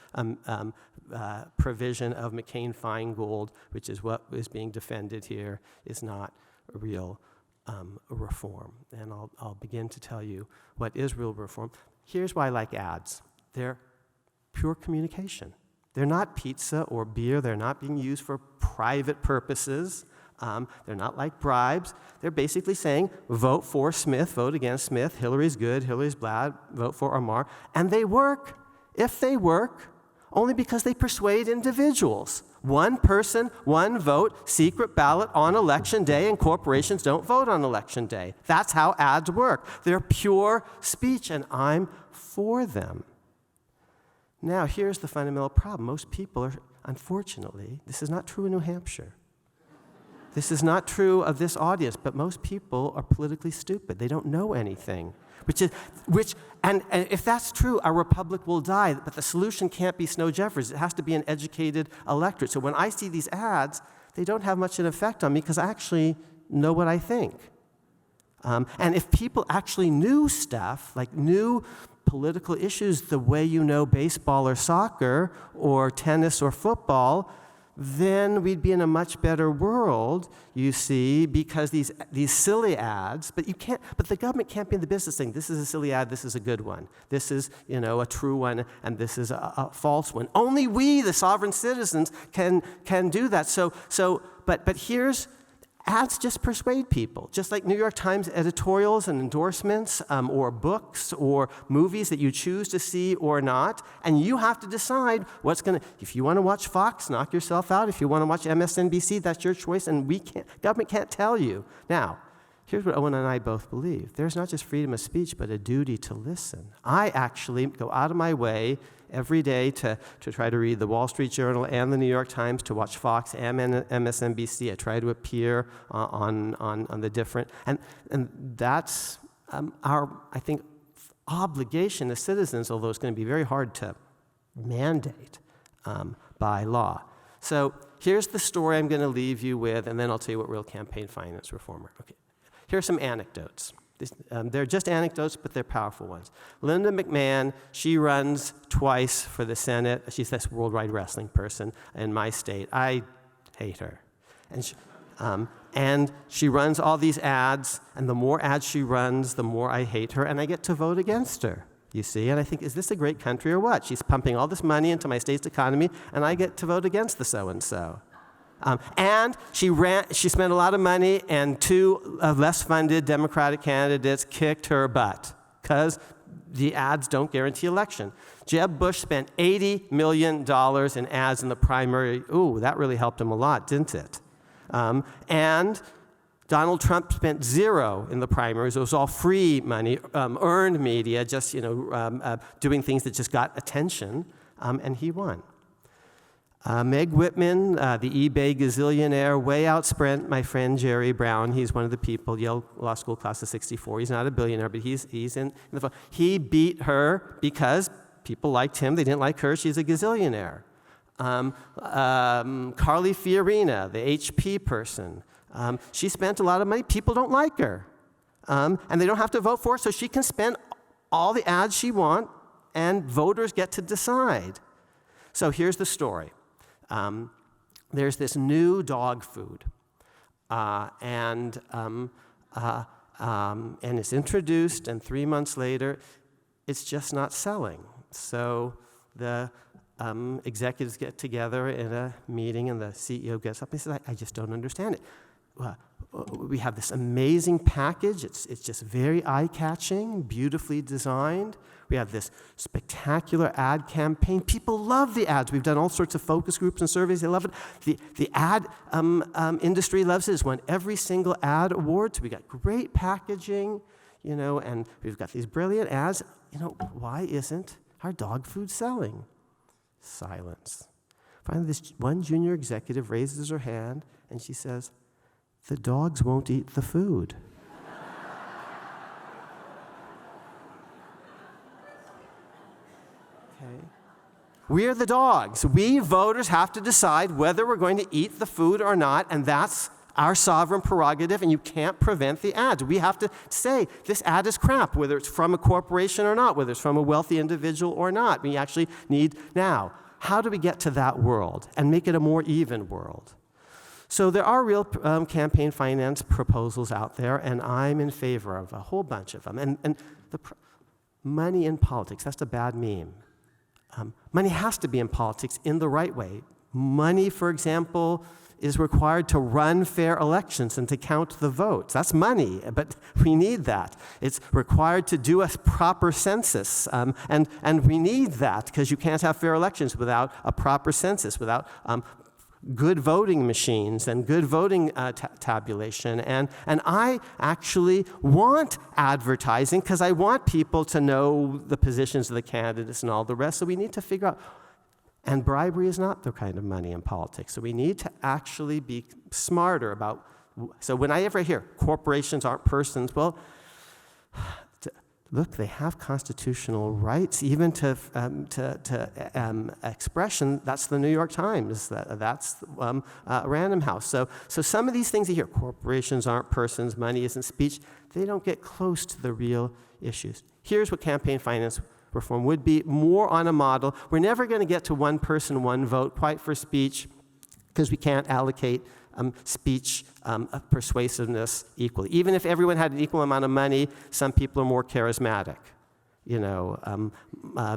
provision of McCain-Feingold, which is what is being defended here, is not a real reform. And I'll begin to tell you what is real reform. Here's why I like ads. They're pure communication. They're not pizza or beer. They're not being used for private purposes. They're not like bribes. They're basically saying, vote for Smith, vote against Smith, Hillary's good, Hillary's bad, vote for Amar. And they work. If they work, only because they persuade individuals. One person, one vote, secret ballot on election day, and corporations don't vote on election day. That's how ads work. They're pure speech, and I'm for them. Now, here's the fundamental problem. Most people are, unfortunately, this is not true in New Hampshire. This is not true of this audience, but most people are politically stupid. They don't know anything. And if that's true, our republic will die, but the solution can't be Snow-Jeffords. It has to be an educated electorate. So when I see these ads, they don't have much of an effect on me because I actually know what I think. And if people actually knew stuff, like knew political issues the way you know baseball or soccer or tennis or football, then we'd be in a much better world, you see, because these silly ads, but the government can't be in the business saying, this is a silly ad, this is a good one. This is, a true one, and this is a false one. Only we, the sovereign citizens, can do that. But here's, ads just persuade people, just like New York Times editorials and endorsements, or books or movies that you choose to see or not, and you have to decide if you want to watch Fox, knock yourself out. If you want to watch MSNBC, that's your choice, and government can't tell you. Now, here's what Owen and I both believe. There's not just freedom of speech, but a duty to listen. I actually go out of my way every day to try to read the Wall Street Journal and the New York Times, to watch Fox and MSNBC. I try to appear on the different, and that's our, I think, obligation as citizens, although it's going to be very hard to mandate by law. So here's the story I'm going to leave you with, and then I'll tell you what real campaign finance reform are. Okay. Here are some anecdotes. They're just anecdotes, but they're powerful ones. Linda McMahon, she runs twice for the Senate. She's this worldwide wrestling person in my state. I hate her. And she runs all these ads, and the more ads she runs, the more I hate her, and I get to vote against her, you see. And I think, is this a great country or what? She's pumping all this money into my state's economy, and I get to vote against the so-and-so. And she spent a lot of money, and two less funded Democratic candidates kicked her butt because the ads don't guarantee election. Jeb Bush spent $80 million in ads in the primary. Ooh, that really helped him a lot, didn't it? And Donald Trump spent $0 in the primaries. It was all free money, earned media, just doing things that just got attention, and he won. Meg Whitman, the eBay gazillionaire, way outspent my friend Jerry Brown. He's one of the people, Yale Law School class of '64. He's not a billionaire, but he's in the phone. He beat her because people liked him. They didn't like her. She's a gazillionaire. Carly Fiorina, the HP person, she spent a lot of money. People don't like her. And they don't have to vote for her, so she can spend all the ads she wants, and voters get to decide. So here's the story. There's this new dog food, and it's introduced, and 3 months later, it's just not selling. So the executives get together in a meeting, and the CEO gets up and says, I just don't understand it. We have this amazing package. It's just very eye-catching, beautifully designed. We have this spectacular ad campaign. People love the ads. We've done all sorts of focus groups and surveys. They love it. The ad industry loves it. It's won every single ad award. So we got great packaging, and we've got these brilliant ads. Why isn't our dog food selling? Silence. Finally, this one junior executive raises her hand, and she says, the dogs won't eat the food. Okay. We're the dogs. We voters have to decide whether we're going to eat the food or not, and that's our sovereign prerogative, and you can't prevent the ads. We have to say, this ad is crap, whether it's from a corporation or not, whether it's from a wealthy individual or not. We actually need, now, how do we get to that world and make it a more even world? So there are real campaign finance proposals out there, and I'm in favor of a whole bunch of them. And money in politics, that's a bad meme. Money has to be in politics in the right way. Money, for example, is required to run fair elections and to count the votes. That's money, but we need that. It's required to do a proper census, and we need that because you can't have fair elections without a proper census, without good voting machines and good voting tabulation. And I actually want advertising because I want people to know the positions of the candidates and all the rest. So we need to figure out, and bribery is not the kind of money in politics. So we need to actually be smarter about, so when I ever hear corporations aren't persons, well, look, they have constitutional rights, even to expression. That's the New York Times. That's Random House. So some of these things you hear, corporations aren't persons, money isn't speech, they don't get close to the real issues. Here's what campaign finance reform would be, more on a model. We're never going to get to one person, one vote, quite for speech. because we can't allocate speech persuasiveness equally. Even if everyone had an equal amount of money, some people are more charismatic. You know,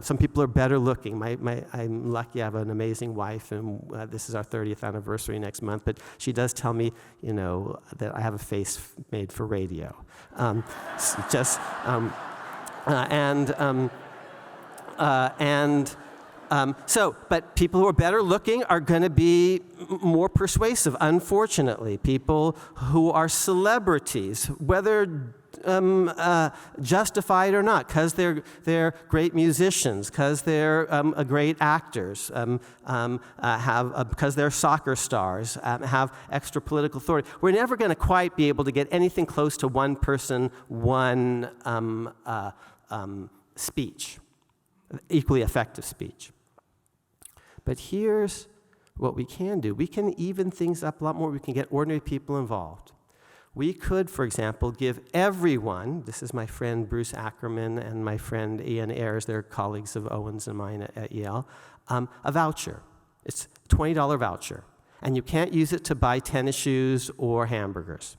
some people are better looking. I'm lucky I have an amazing wife, and this is our 30th anniversary next month, but she does tell me, you know, that I have a face made for radio. But people who are better looking are going to be more persuasive, unfortunately. People who are celebrities, whether justified or not, because they're great musicians, because they're great actors, because they're soccer stars, have extra political authority. We're never going to quite be able to get anything close to one person, one speech, equally effective speech. But here's what we can do. We can even things up a lot more. We can get ordinary people involved. We could, for example, give everyone, this is my friend Bruce Ackerman and my friend Ian Ayres, they're colleagues of Owen's and mine at Yale, a voucher. It's a $20 voucher. And you can't use it to buy tennis shoes or hamburgers.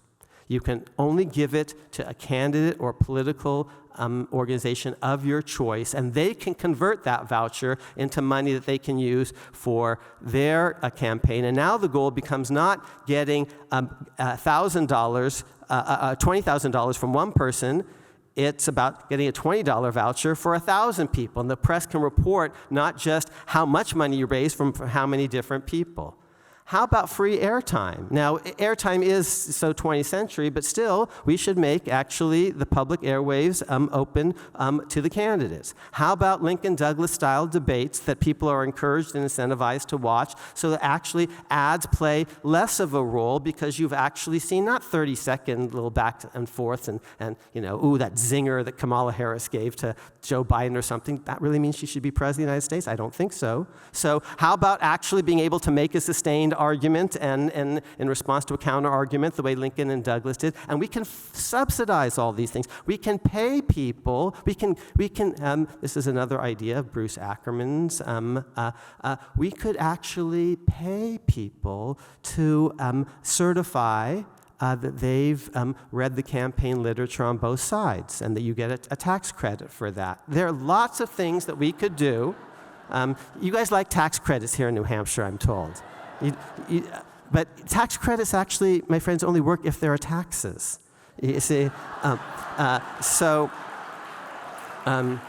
You can only give it to a candidate or political organization of your choice, and they can convert that voucher into money that they can use for their campaign. And now the goal becomes not getting $20,000 from one person. It's about getting a $20 voucher for 1,000 people. And the press can report not just how much money you raise from how many different people. How about free airtime? Now, airtime is so 20th century, but still, we should make actually the public airwaves open to the candidates. How about Lincoln-Douglas-style debates that people are encouraged and incentivized to watch, so that actually ads play less of a role because you've actually seen not 30-second little back and forths and you know, ooh, that zinger that Kamala Harris gave to Joe Biden or something. That really means she should be president of the United States? I don't think so. So how about actually being able to make a sustained argument and in response to a counter argument the way Lincoln and Douglas did, and we can subsidize all these things. We can pay people. We can. This is another idea of Bruce Ackerman's. We could actually pay people to certify that they've read the campaign literature on both sides, and that you get a tax credit for that. There are lots of things that we could do. You guys like tax credits here in New Hampshire, I'm told. But tax credits actually, my friends, only work if there are taxes. You see, so Owen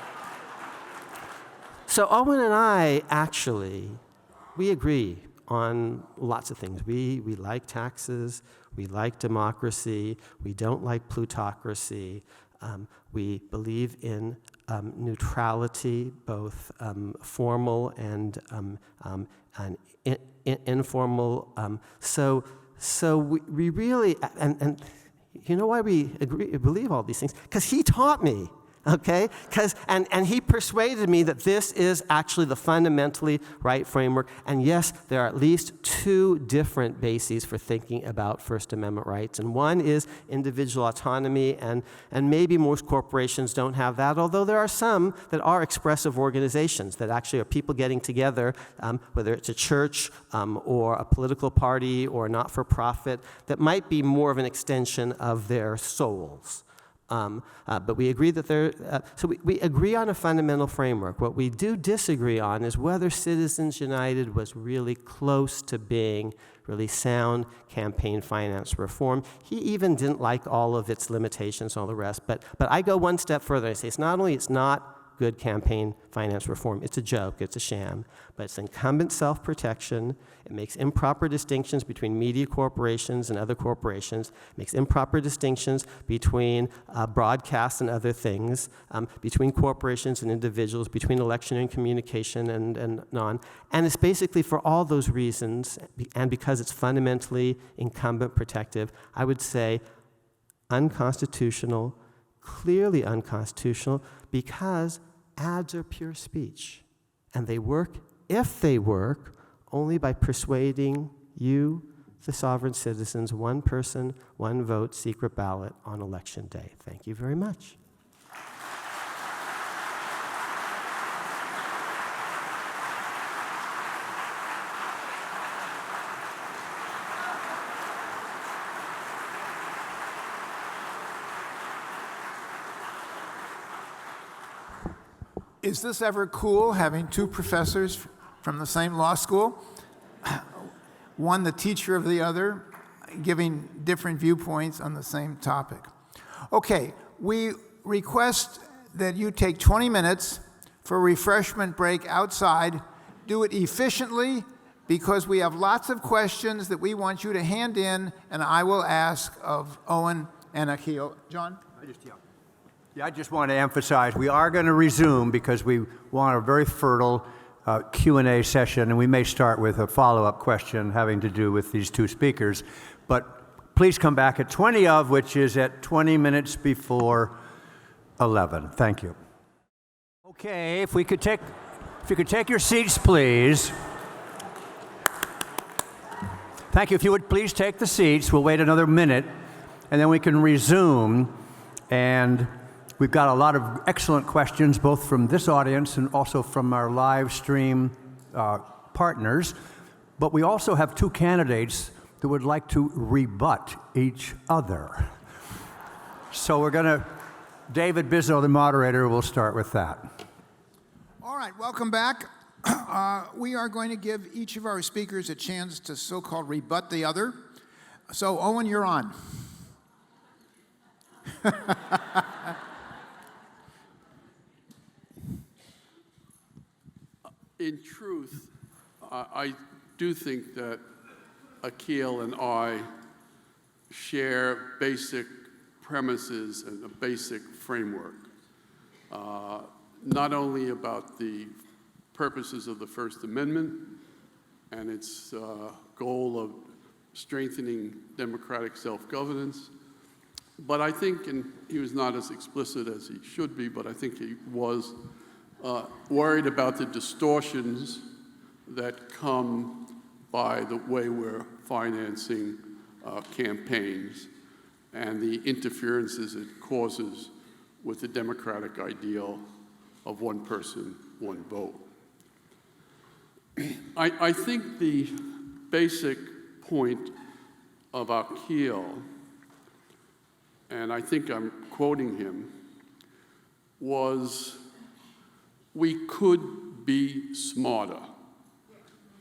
and I actually, we agree on lots of things. We like taxes, we like democracy, we don't like plutocracy, we believe in neutrality, both formal and informal. So we really, and you know why we believe all these things? Because he taught me. Okay? And he persuaded me that this is actually the fundamentally right framework. And yes, there are at least two different bases for thinking about First Amendment rights. And one is individual autonomy, and maybe most corporations don't have that, although there are some that are expressive organizations that actually are people getting together, whether it's a church or a political party or a not-for-profit, that might be more of an extension of their souls. But we agree that we agree on a fundamental framework. What we do disagree on is whether Citizens United was really close to being really sound campaign finance reform. He even didn't like all of its limitations and all the rest. But I go one step further. I say it's not good campaign finance reform. It's a joke, it's a sham, but it's incumbent self-protection. It makes improper distinctions between media corporations and other corporations. It makes improper distinctions between broadcasts and other things, between corporations and individuals, between electioneering communication and non. And it's basically for all those reasons, and because it's fundamentally incumbent protective, I would say unconstitutional, clearly unconstitutional, because ads are pure speech, and they work, if they work, only by persuading you, the sovereign citizens, one person, one vote, secret ballot on election day. Thank you very much. Is this ever cool, having two professors from the same law school, one the teacher of the other, giving different viewpoints on the same topic? Okay, we request that you take 20 minutes for a refreshment break outside. Do it efficiently, because we have lots of questions that we want you to hand in, and I will ask of Owen and Akhil. John? I just want to emphasize, we are going to resume because we want a very fertile Q&A session, and we may start with a follow-up question having to do with these two speakers. But please come back at 20 of, which is at 20 minutes before 11. Thank you. Okay, if you could take your seats, please. Thank you. If you would please take the seats, we'll wait another minute, and then we can resume. And we've got a lot of excellent questions, both from this audience and also from our live stream partners. But we also have two candidates that would like to rebut each other. So we're going to, David Busines, the moderator, will start with that. All right, welcome back. We are going to give each of our speakers a chance to so-called rebut the other. So, Owen, you're on. In truth, I do think that Akhil and I share basic premises and a basic framework, not only about the purposes of the First Amendment and its goal of strengthening democratic self-governance, but I think, and he was not as explicit as he should be, but I think he was worried about the distortions that come by the way we're financing campaigns and the interferences it causes with the democratic ideal of one person, one vote. I think the basic point of Akhil, and I think I'm quoting him, was we could be smarter.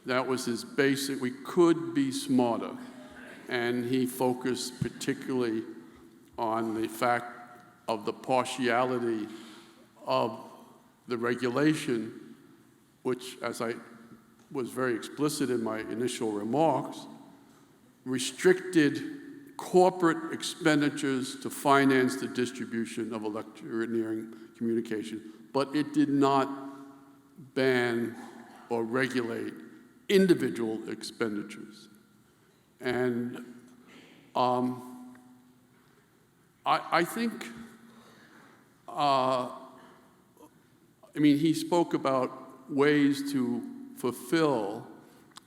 That was his basic, we could be smarter. And he focused particularly on the fact of the partiality of the regulation, which, as I was very explicit in my initial remarks, restricted corporate expenditures to finance the distribution of electioneering communication, but it did not ban or regulate individual expenditures. And I think, he spoke about ways to fulfill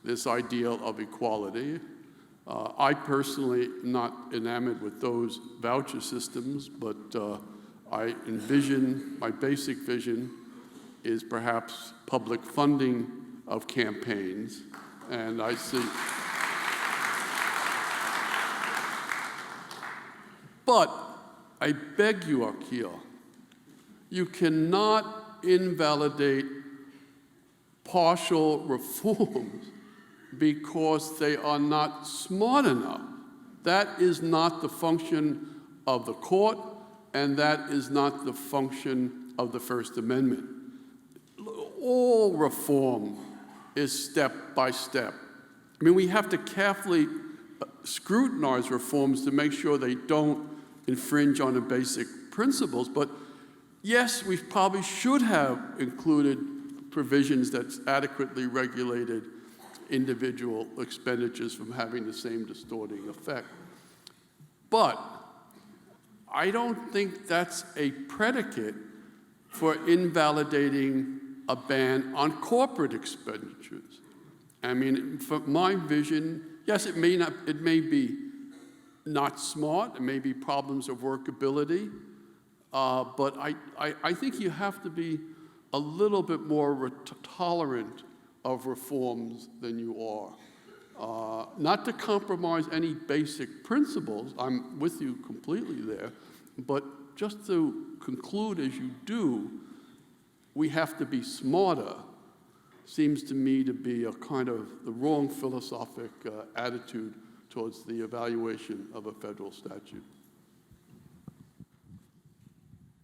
this ideal of equality. I personally am not enamored with those voucher systems, but I envision, my basic vision is perhaps public funding of campaigns, and I see. But I beg you, Akhil, you cannot invalidate partial reforms because they are not smart enough. That is not the function of the court, and that is not the function of the First Amendment. All reform is step by step. We have to carefully scrutinize reforms to make sure they don't infringe on the basic principles, but yes, we probably should have included provisions that adequately regulated individual expenditures from having the same distorting effect. But I don't think that's a predicate for invalidating a ban on corporate expenditures. From my vision, yes, it may be not smart, there may be problems of workability, but I think you have to be a little bit more tolerant of reforms than you are. Not to compromise any basic principles, I'm with you completely there, but just to conclude as you do, we have to be smarter seems to me to be a kind of the wrong philosophic attitude towards the evaluation of a federal statute.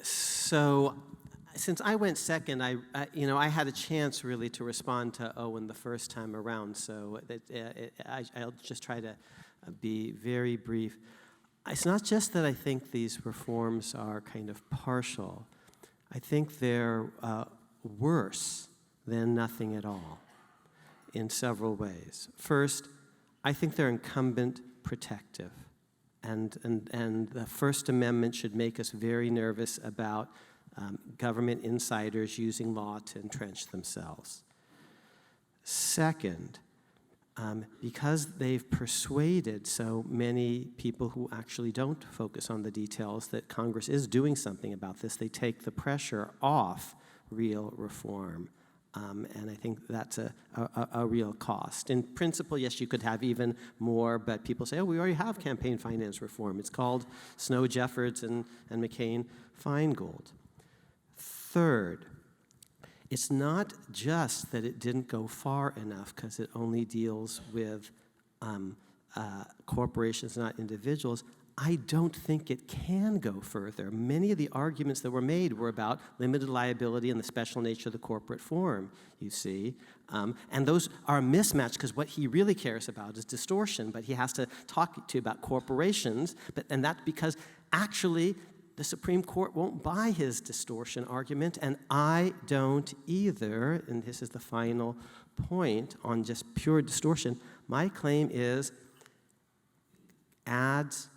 So, since I went second, I had a chance really to respond to Owen the first time around. So I'll just try to be very brief. It's not just that I think these reforms are kind of partial. I think they're worse than nothing at all in several ways. First, I think they're incumbent protective. And the First Amendment should make us very nervous about government insiders using law to entrench themselves. Second, because they've persuaded so many people who actually don't focus on the details that Congress is doing something about this, they take the pressure off real reform. And I think that's a real cost. In principle, yes, you could have even more, but people say, oh, we already have campaign finance reform. It's called Snow-Jeffords and McCain-Feingold. Third, it's not just that it didn't go far enough because it only deals with corporations, not individuals. I don't think it can go further. Many of the arguments that were made were about limited liability and the special nature of the corporate form, you see. And those are mismatched because what he really cares about is distortion, but he has to talk to you about corporations, and that's because actually the Supreme Court won't buy his distortion argument, and I don't either, and this is the final point on just pure distortion. My claim is ads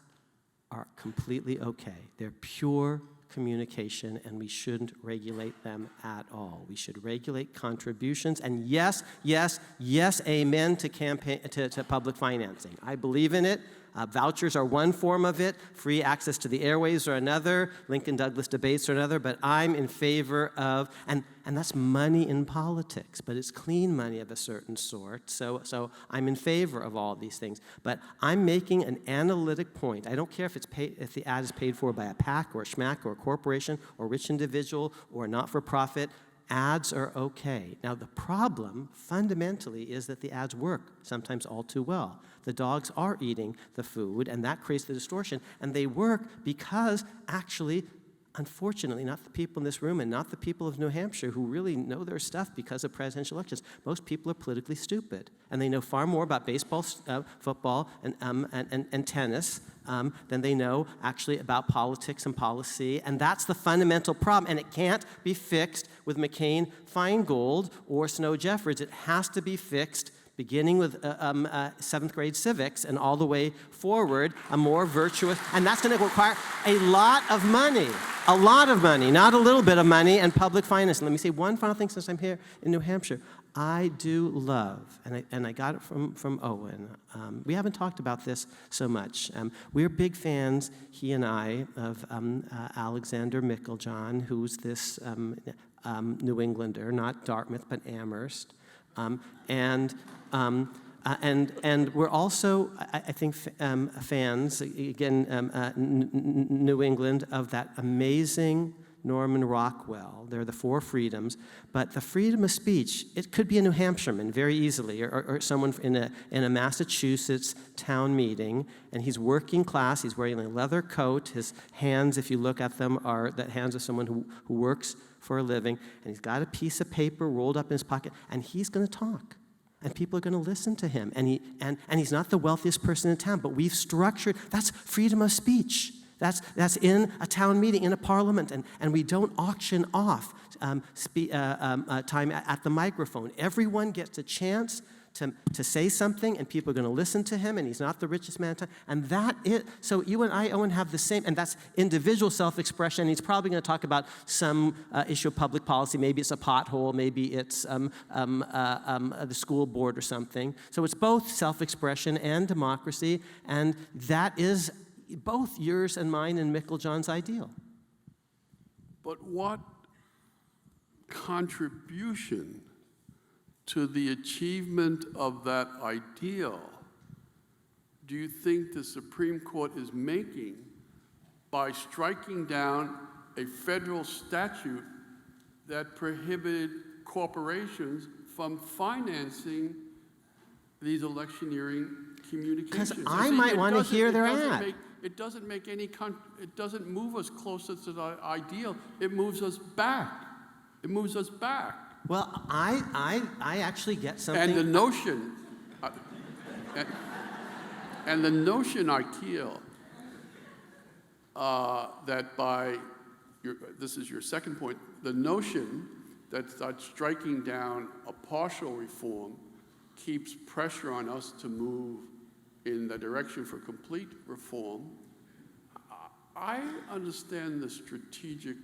are completely okay. They're pure communication, and we shouldn't regulate them at all. We should regulate contributions, and yes, yes, yes, amen to public financing. I believe in it. Vouchers are one form of it. Free access to the airwaves are another. Lincoln-Douglas debates are another. But I'm in favor of, and that's money in politics, but it's clean money of a certain sort. So I'm in favor of all these things. But I'm making an analytic point. I don't care if the ad is paid for by a PAC or a schmack or a corporation or a rich individual or a not-for-profit. Ads are okay. Now, the problem, fundamentally, is that the ads work, sometimes all too well. The dogs are eating the food, and that creates the distortion. And they work because, actually, unfortunately, not the people in this room and not the people of New Hampshire who really know their stuff because of presidential elections. Most people are politically stupid, and they know far more about baseball, football, and tennis than they know actually about politics and policy, and that's the fundamental problem, and it can't be fixed with McCain-Feingold or Snow-Jeffords. It has to be fixed beginning with 7th grade civics and all the way forward, a more virtuous, and that's going to require a lot of money, not a little bit of money, and public finance. And let me say one final thing since I'm here in New Hampshire. I do love, and I got it from Owen, we haven't talked about this so much. We're big fans, he and I, of Alexander Meiklejohn, who's this New Englander, not Dartmouth, but Amherst. And we're also, I think, fans, again, New England, of that amazing Norman Rockwell. They're the 4 freedoms. But the freedom of speech, it could be a New Hampshireman very easily, or someone in a Massachusetts town meeting, and he's working class, he's wearing a leather coat, his hands, if you look at them, are the hands of someone who works for a living, and he's got a piece of paper rolled up in his pocket, and he's going to talk. And people are going to listen to him. And he's not the wealthiest person in town, but we've structured, that's freedom of speech. That's in a town meeting, in a parliament, and we don't auction off time at the microphone. Everyone gets a chance to say something, and people are going to listen to him, and he's not the richest man in town. And that is, so you and I, Owen, have the same, and that's individual self-expression. He's probably going to talk about some issue of public policy. Maybe it's a pothole, maybe it's the school board or something. So it's both self-expression and democracy, and that is both yours and mine and Meiklejohn's ideal. But what contribution to the achievement of that ideal do you think the Supreme Court is making by striking down a federal statute that prohibited corporations from financing these electioneering communications. 'Cause I might want to hear their ad. It doesn't make any, it doesn't move us closer to the ideal. It moves us back. It moves us back. Well, I actually get something. And the notion, and the notion, Akil, that by, this is your second point, the notion that striking down a partial reform keeps pressure on us to move in the direction for complete reform. I understand the strategic,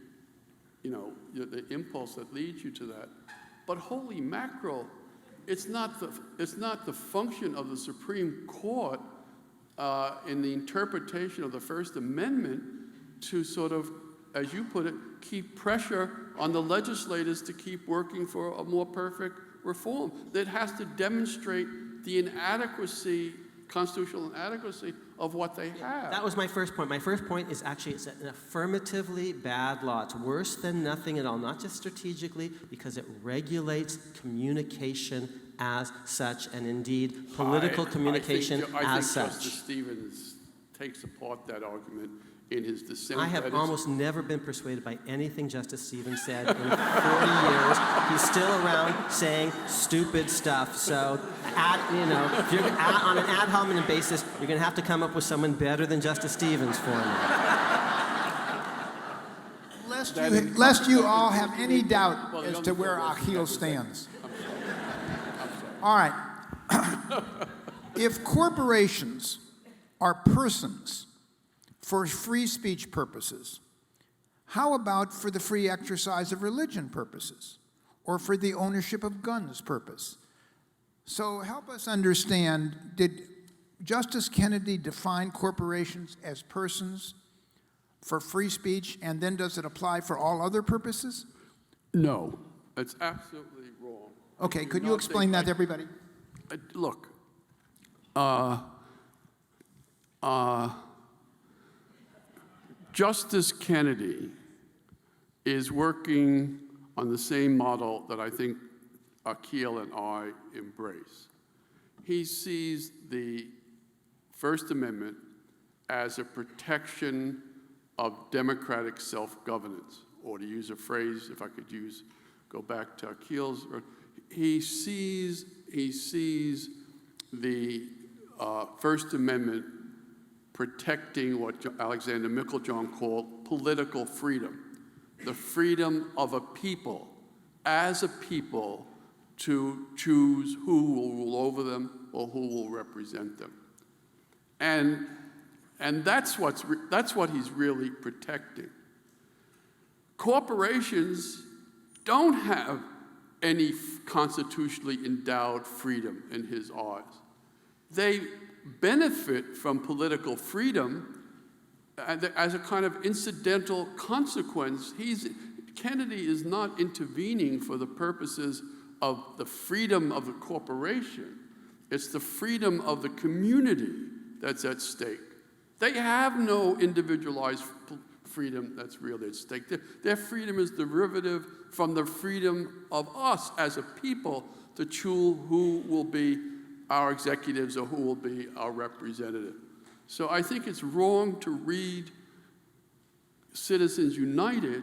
the impulse that leads you to that, but holy mackerel, it's not the function of the Supreme Court in the interpretation of the First Amendment to sort of, as you put it, keep pressure on the legislators to keep working for a more perfect reform. That has to demonstrate the inadequacy, constitutional inadequacy of what they have. That was my first point. My first point is actually it's an affirmatively bad law. It's worse than nothing at all, not just strategically, because it regulates communication as such, and indeed political communication as such. Justice Stevens takes apart that argument in his dissent. I have almost never been persuaded by anything Justice Stevens said in 40 years. He's still around saying stupid stuff. So, if you're on an ad hominem basis, you're going to have to come up with someone better than Justice Stevens for me. Lest you all have any doubt as to where Akil stands. All right. If corporations are persons for free speech purposes, how about for the free exercise of religion purposes, or for the ownership of guns purpose? So help us understand, did Justice Kennedy define corporations as persons for free speech, and then does it apply for all other purposes? No, it's absolutely wrong. Okay, could you explain that to everybody? Look, Justice Kennedy is working on the same model that I think Akil and I embrace. He sees the First Amendment as a protection of democratic self-governance, or to use a phrase, if I could go back to Akil's, he sees the First Amendment protecting what Alexander Meiklejohn called political freedom, the freedom of a people, as a people, to choose who will rule over them or who will represent them. And that's what he's really protecting. Corporations don't have any constitutionally endowed freedom in his eyes. They benefit from political freedom as a kind of incidental consequence. Kennedy is not intervening for the purposes of the freedom of the corporation. It's the freedom of the community that's at stake. They have no individualized freedom that's really at stake. Their freedom is derivative from the freedom of us as a people to choose who will be our executives or who will be our representative. So I think it's wrong to read Citizens United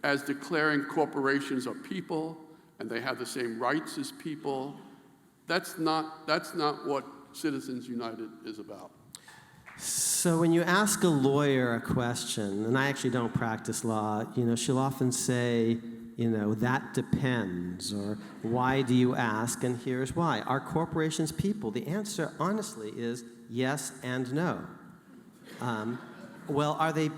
as declaring corporations are people and they have the same rights as people. That's not what Citizens United is about. So when you ask a lawyer a question, and I actually don't practice law, she'll often say, that depends, or why do you ask, and here's why. Are corporations people? The answer, honestly, is yes and no. Well, are they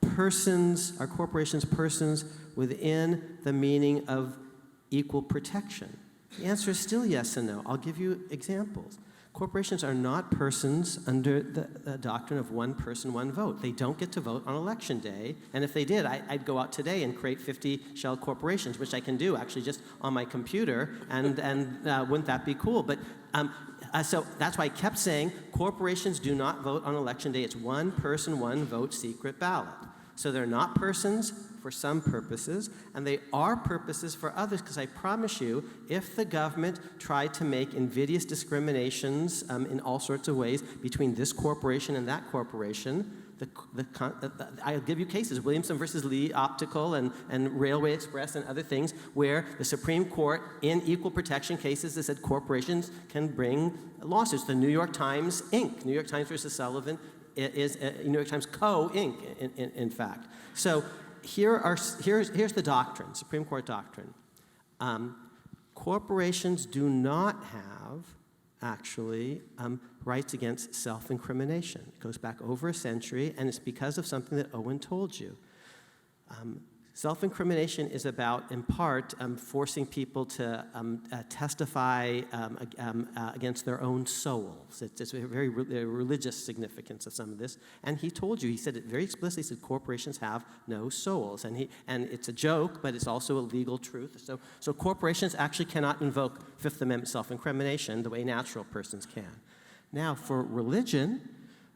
persons, are corporations persons within the meaning of equal protection? The answer is still yes and no. I'll give you examples. Corporations are not persons under the doctrine of one person, one vote. They don't get to vote on election day. And if they did, I'd go out today and create 50 shell corporations, which I can do actually just on my computer. And wouldn't that be cool? But so that's why I kept saying corporations do not vote on election day. It's one person, one vote, secret ballot. So they're not persons for some purposes, and they are purposes for others, because I promise you, if the government tried to make invidious discriminations in all sorts of ways between this corporation and that corporation, I'll give you cases, Williamson versus Lee Optical and Railway Express and other things, where the Supreme Court, in equal protection cases, has said corporations can bring lawsuits. The New York Times, Inc., New York Times versus Sullivan, is New York Times Co. Inc., in fact. So here's the doctrine, Supreme Court doctrine. Corporations do not have, actually, rights against self-incrimination. It goes back over a century, and it's because of something that Owen told you. Self-incrimination is about, in part, forcing people to testify against their own souls. It's a very religious significance of some of this. And he told you, he said it very explicitly, he said corporations have no souls. And it's a joke, but it's also a legal truth. So corporations actually cannot invoke Fifth Amendment self-incrimination the way natural persons can. Now, for religion,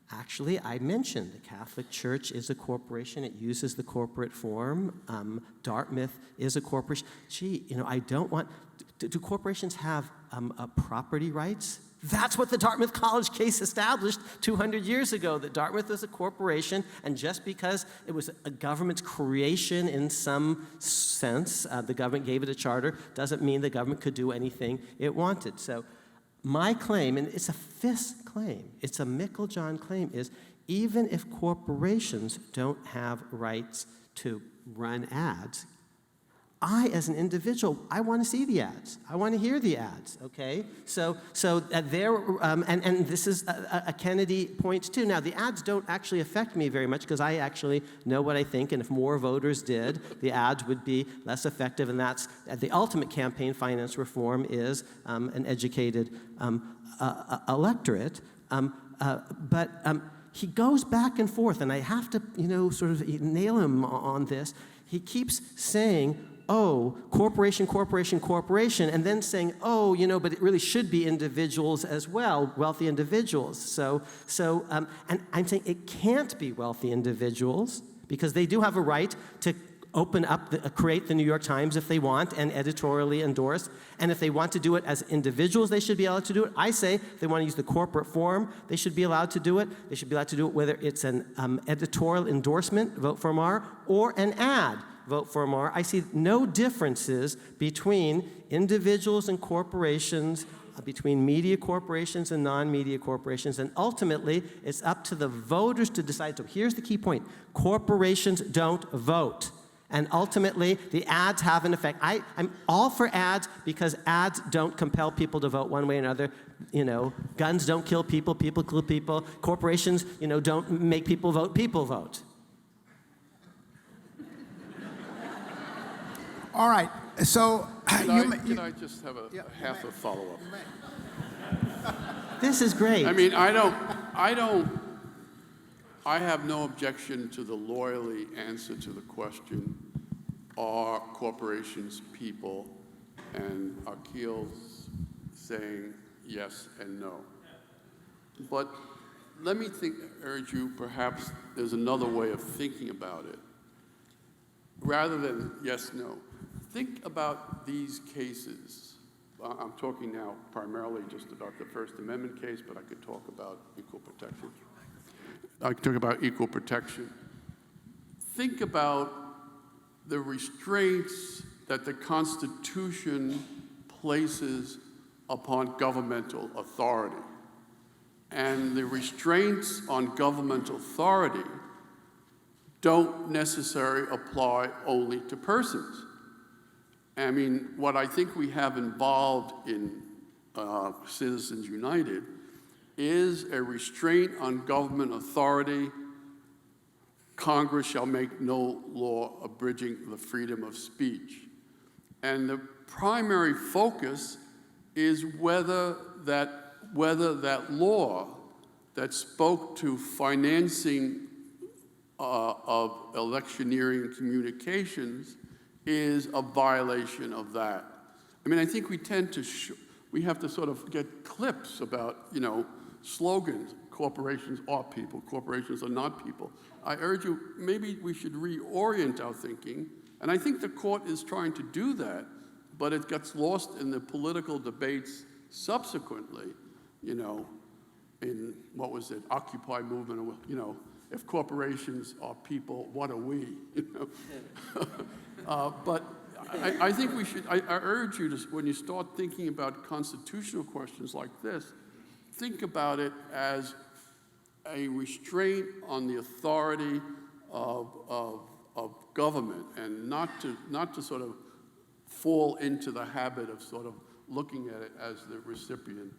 actually, I mentioned the Catholic Church is a corporation. It uses the corporate form. Dartmouth is a corporation. Gee, I don't want... Do corporations have property rights? That's what the Dartmouth College case established 200 years ago, that Dartmouth was a corporation, and just because it was a government's creation in some sense, the government gave it a charter, doesn't mean the government could do anything it wanted. So my claim, and it's a Fiss claim, it's a Meiklejohn claim, is even if corporations don't have rights to run ads, I, as an individual, I want to see the ads. I want to hear the ads, okay? So there, and this is a Kennedy point too. Now, the ads don't actually affect me very much because I actually know what I think, and if more voters did, the ads would be less effective, and that's the ultimate campaign finance reform is an educated electorate. But he goes back and forth, and I have to, sort of nail him on this. He keeps saying, oh, corporation, corporation, corporation, and then saying, oh, but it really should be individuals as well, wealthy individuals. So, and I'm saying it can't be wealthy individuals because they do have a right to open up, create the New York Times if they want and editorially endorse. And if they want to do it as individuals, they should be allowed to do it. I say if they want to use the corporate form, they should be allowed to do it. They should be allowed to do it whether it's an editorial endorsement, vote for Mar, or an ad, vote for Mar. I see no differences between individuals and corporations, between media corporations and non-media corporations, and ultimately, it's up to the voters to decide. So here's the key point. Corporations don't vote. And ultimately, the ads have an effect. I'm all for ads because ads don't compel people to vote one way or another. Guns don't kill people, people kill people. Corporations, don't make people vote, All right, so... Can I just have a half a follow-up? This is great. I mean, I have no objection to the lawyerly answer to the question, are corporations people? And Akil's saying yes and no. But let me urge you, perhaps there's another way of thinking about it. Rather than yes, no. Think about these cases. I'm talking now primarily just about the First Amendment case, but I could talk about equal protection. Think about the restraints that the Constitution places upon governmental authority. And the restraints on governmental authority don't necessarily apply only to persons. I mean, what I think we have involved in Citizens United is a restraint on government authority. Congress shall make no law abridging the freedom of speech. And the primary focus is whether that law that spoke to financing of electioneering communications is a violation of that. I mean, I think we tend to, we have to sort of get clips about, slogans. corporations are people, corporations are not people. I urge you, maybe we should reorient our thinking, and I think the court is trying to do that, but it gets lost in the political debates subsequently, you know, in, what was it, Occupy movement, you know, if corporations are people, what are we, you know? But I think we should, I urge you to, when you start thinking about constitutional questions like this, think about it as a restraint on the authority of government, and not to sort of fall into the habit of sort of looking at it as the recipient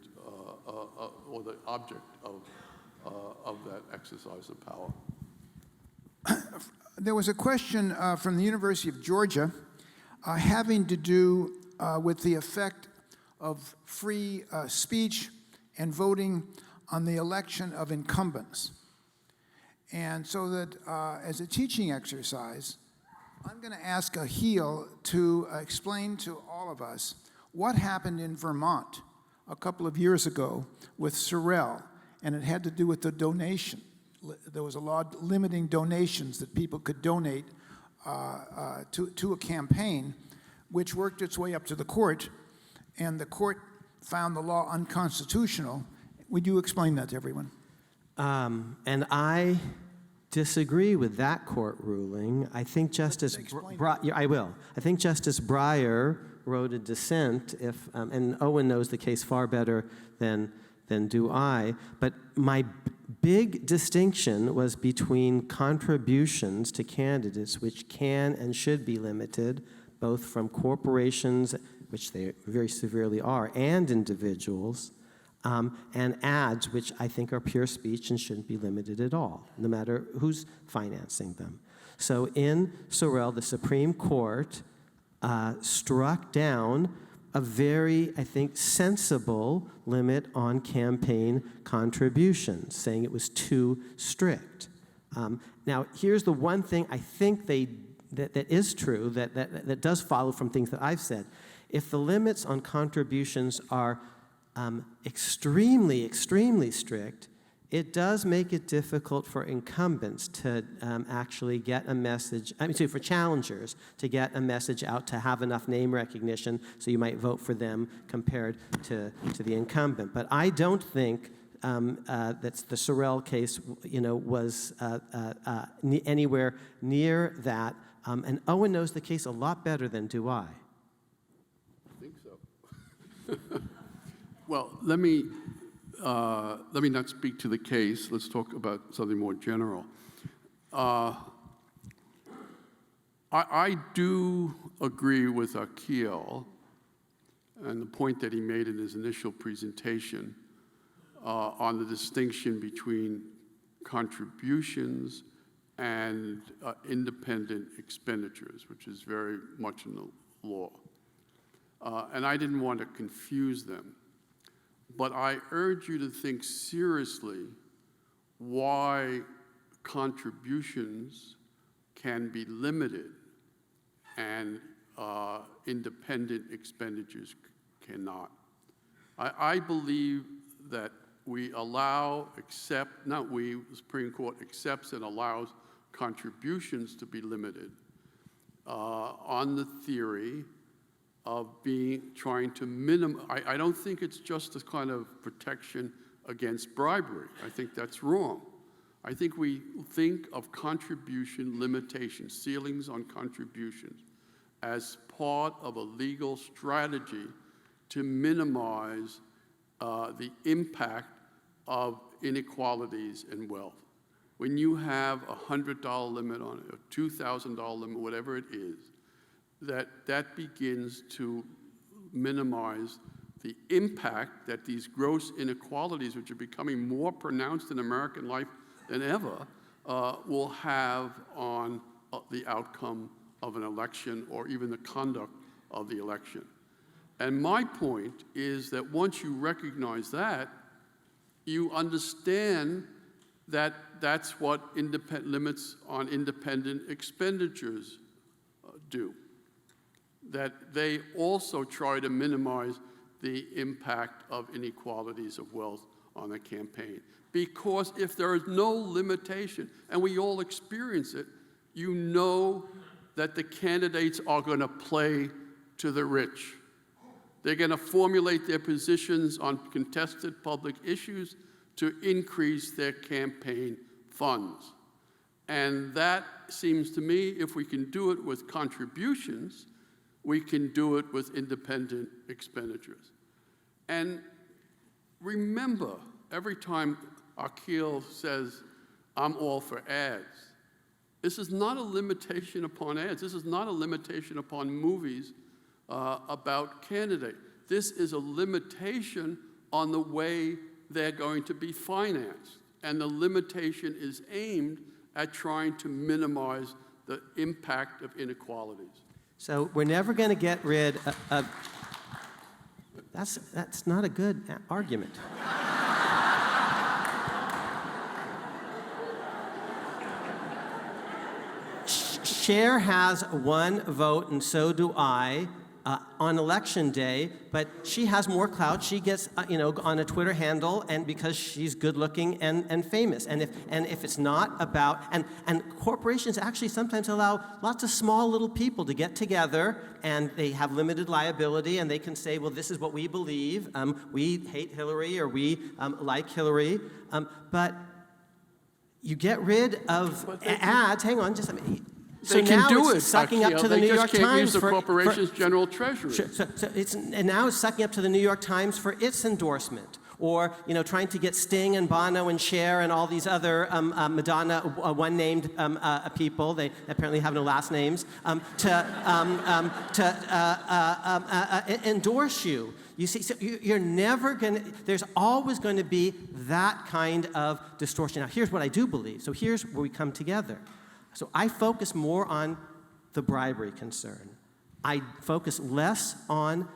or the object of that exercise of power. There was a question from the University of Georgia having to do with the effect of free speech and voting on the election of incumbents. And so that as a teaching exercise, I'm going to ask Akhil to explain to all of us what happened in Vermont a couple of years ago with Sorrell, and it had to do with the donation. There was a law limiting donations that people could donate to a campaign, which worked its way up to the court, and the court found the law unconstitutional. Would you explain that to everyone? And I disagree with that court ruling. I think Justice I will. I think Justice Breyer wrote a dissent. And Owen knows the case far better than do I. But my big distinction was between contributions to candidates, which can and should be limited, both from corporations, which they very severely are, and individuals, and ads, which I think are pure speech and shouldn't be limited at all, no matter who's financing them. So in Sorrell, the Supreme Court struck down a very, I think, sensible limit on campaign contributions, saying it was too strict. Now, here's the one thing I think that is true, that does follow from things that I've said. If the limits on contributions are extremely, extremely strict, it does make it difficult for incumbents to actually get a message, for challengers to get a message out, to have enough name recognition so you might vote for them compared to the incumbent. But I don't think that the Sorrell case, was anywhere near that. And Owen knows the case a lot better than do I. I think so. Well, let me not speak to the case. Let's talk about something more general. I do agree with Akhil and the point that he made in his initial presentation on the distinction between contributions and independent expenditures, which is very much in the law. And I didn't want to confuse them. But I urge you to think seriously why contributions can be limited and independent expenditures cannot. I believe that the Supreme Court accepts and allows contributions to be limited on the theory of trying to minimize. I don't think it's just a kind of protection against bribery. I think that's wrong. I think we think of contribution limitations, ceilings on contributions, as part of a legal strategy to minimize the impact of inequalities in wealth. When you have a $100 limit on it, a $2,000 limit, whatever it is, that begins to minimize the impact that these gross inequalities, which are becoming more pronounced in American life than ever, will have on the outcome of an election or even the conduct of the election. And my point is that once you recognize that, you understand that that's what limits on independent expenditures do. That they also try to minimize the impact of inequalities of wealth on a campaign. because if there is no limitation, and we all experience it, you know that the candidates are going to play to the rich. They're going to formulate their positions on contested public issues to increase their campaign funds. And that seems to me, if we can do it with contributions, we can do it with independent expenditures. And remember, every time Akil says, I'm all for ads, this is not a limitation upon ads. This is not a limitation upon movies about candidates. This is a limitation on the way they're going to be financed. And the limitation is aimed at trying to minimize the impact of inequalities. So we're never going to get rid of that's not a good argument. Cher has one vote, and so do I, on election day, but she has more clout. She gets, on a Twitter handle, and because she's good-looking and famous. And if it's not about, and corporations actually sometimes allow lots of small little people to get together, and they have limited liability, and they can say, well, this is what we believe. We hate Hillary, or we like Hillary. But you get rid of ads. Hang on, just a minute. They can now do it's it. Sucking up to the New York Times. They just can't use the for corporation's general treasury. Sure, and now it's sucking up to the New York Times for its endorsement, or trying to get Sting and Bono and Cher and all these other Madonna one-named people. They apparently have no last names to endorse you. You see, so you're never going to. There's always going to be that kind of distortion. Now, here's what I do believe. So here's where we come together. So I focus more on the bribery concern. I focus less on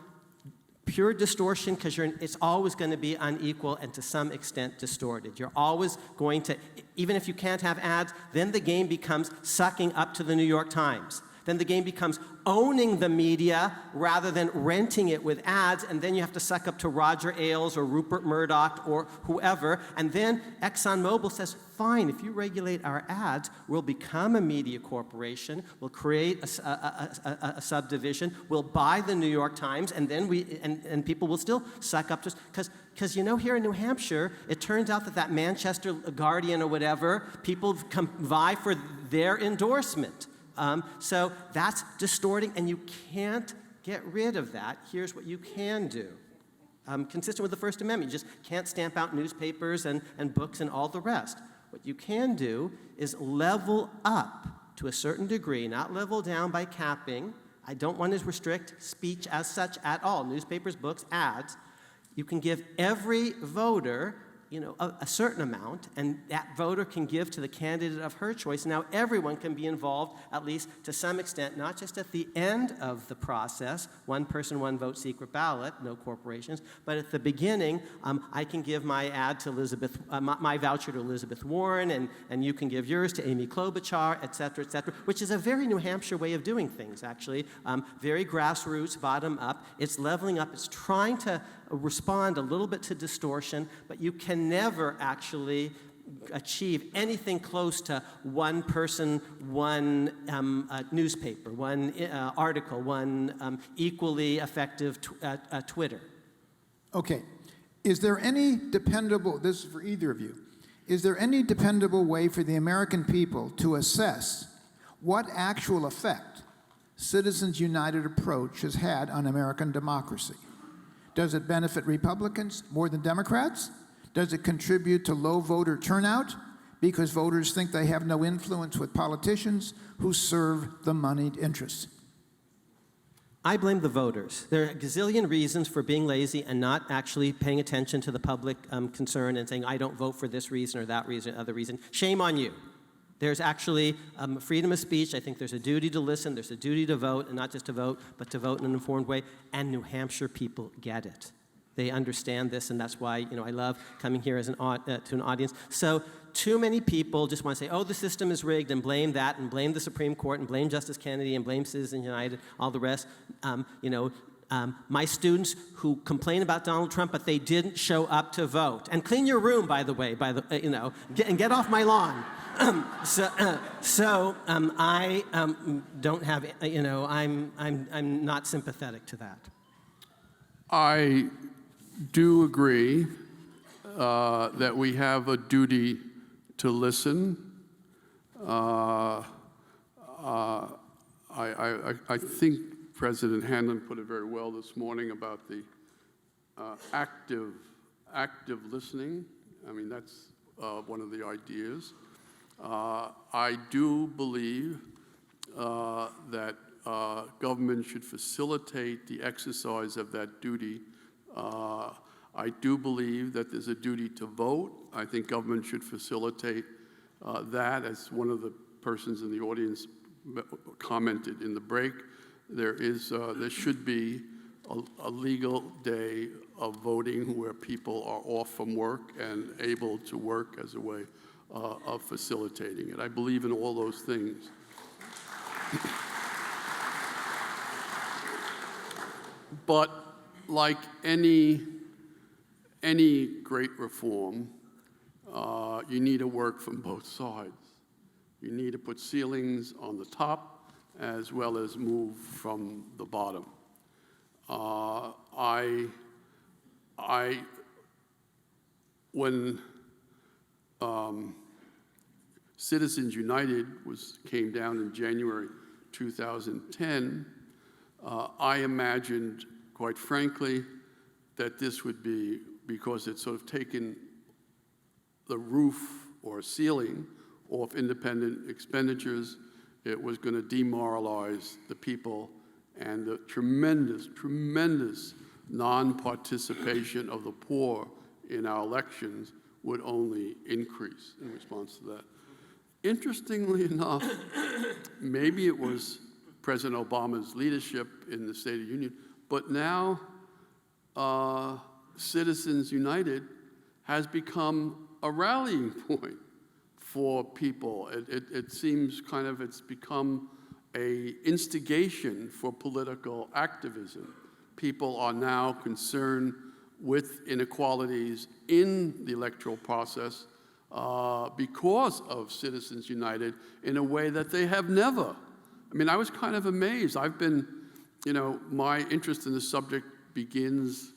pure distortion because it's always going to be unequal and to some extent distorted. You're always going to, even if you can't have ads, then the game becomes sucking up to the New York Times. Then the game becomes owning the media rather than renting it with ads, and then you have to suck up to Roger Ailes or Rupert Murdoch or whoever, and then ExxonMobil says, fine, if you regulate our ads, we'll become a media corporation, we'll create a subdivision, we'll buy the New York Times, and then and people will still suck up to us, because here in New Hampshire, it turns out that Manchester Guardian or whatever, people vie for their endorsement. So that's distorting, and you can't get rid of that. Here's what you can do. Consistent with the First Amendment, you just can't stamp out newspapers and books and all the rest. What you can do is level up to a certain degree, not level down by capping. I don't want to restrict speech as such at all, newspapers, books, ads. You can give every voter a certain amount, and that voter can give to the candidate of her choice. Now everyone can be involved, at least to some extent, not just at the end of the process, one person, one vote, secret ballot, no corporations, but at the beginning, I can give my ad to my voucher to Elizabeth Warren, and you can give yours to Amy Klobuchar, et cetera, which is a very New Hampshire way of doing things, actually. Very grassroots, bottom up. It's leveling up. It's trying to respond a little bit to distortion, but you can never actually achieve anything close to one person, one newspaper, one article, one equally effective Twitter. Okay. Is there any dependable, this is for either of you, is there any dependable way for the American people to assess what actual effect Citizens United approach has had on American democracy? Does it benefit Republicans more than Democrats? Does it contribute to low voter turnout because voters think they have no influence with politicians who serve the moneyed interests? I blame the voters. There are a gazillion reasons for being lazy and not actually paying attention to the public concern and saying, I don't vote for this reason or that reason or other reason. Shame on you. There's actually freedom of speech. I think there's a duty to listen. There's a duty to vote, and not just to vote, but to vote in an informed way. And New Hampshire people get it. They understand this, and that's why I love coming here as to an audience. So too many people just want to say, oh, the system is rigged, and blame that, and blame the Supreme Court, and blame Justice Kennedy, and blame Citizens United, all the rest. my students who complain about Donald Trump, but they didn't show up to vote. And clean your room, by the way, and get off my lawn. I don't have, I'm not sympathetic to that. I do agree that we have a duty to listen. I think President Hanlon put it very well this morning about the active listening. I mean, that's one of the ideas. I do believe that government should facilitate the exercise of that duty. I do believe that there's a duty to vote. I think government should facilitate that, as one of the persons in the audience commented in the break. There should be a legal day of voting where people are off from work and able to work as a way of facilitating it. I believe in all those things. But like any great reform, you need to work from both sides. You need to put ceilings on the top as well as move from the bottom. When Citizens United came down in January 2010, I imagined, quite frankly, that this would be, because it's sort of taken the roof or ceiling off independent expenditures, it was going to demoralize the people, and the tremendous non-participation of the poor in our elections would only increase in response to that. Interestingly enough, maybe it was President Obama's leadership in the State of the Union, but now Citizens United has become a rallying point for people. It seems it's become an instigation for political activism. People are now concerned with inequalities in the electoral process because of Citizens United in a way that they have never. I mean, I was kind of amazed. I've been, my interest in the subject begins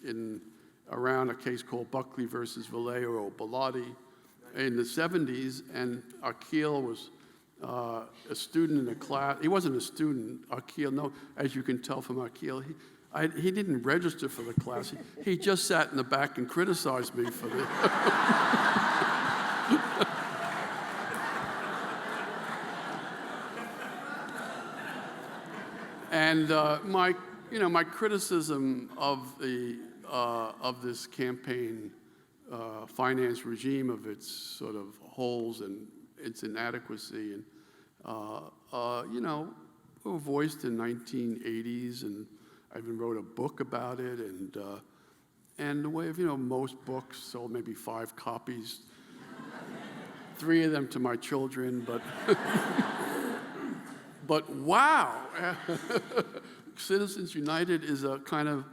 around a case called Buckley versus Vallejo Bellotti in the 70s, and Akil was a student in the class. He wasn't a student, Akil, no, as you can tell from Akil. He didn't register for the class. He just sat in the back and criticized me for the... And my criticism of this campaign finance regime, of its sort of holes and its inadequacy, and were voiced in 1980s, and I even wrote a book about it, and the way of most books sold maybe 5 copies, 3 of them to my children, but wow, Citizens United is a kind of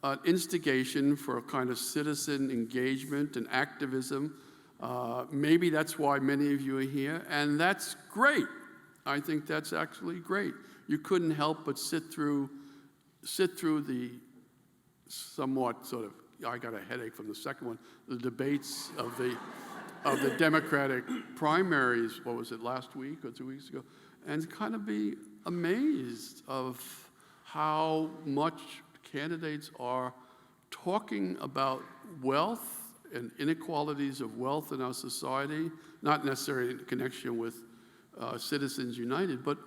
an instigation for a kind of citizen engagement and activism. Maybe that's why many of you are here, and that's great. I think that's actually great. You couldn't help but sit through the somewhat sort of, I got a headache from the second one, the debates of the Democratic primaries, what was it, last week or 2 weeks ago, and kind of be amazed of how much candidates are talking about wealth and inequalities of wealth in our society, not necessarily in connection with Citizens United, but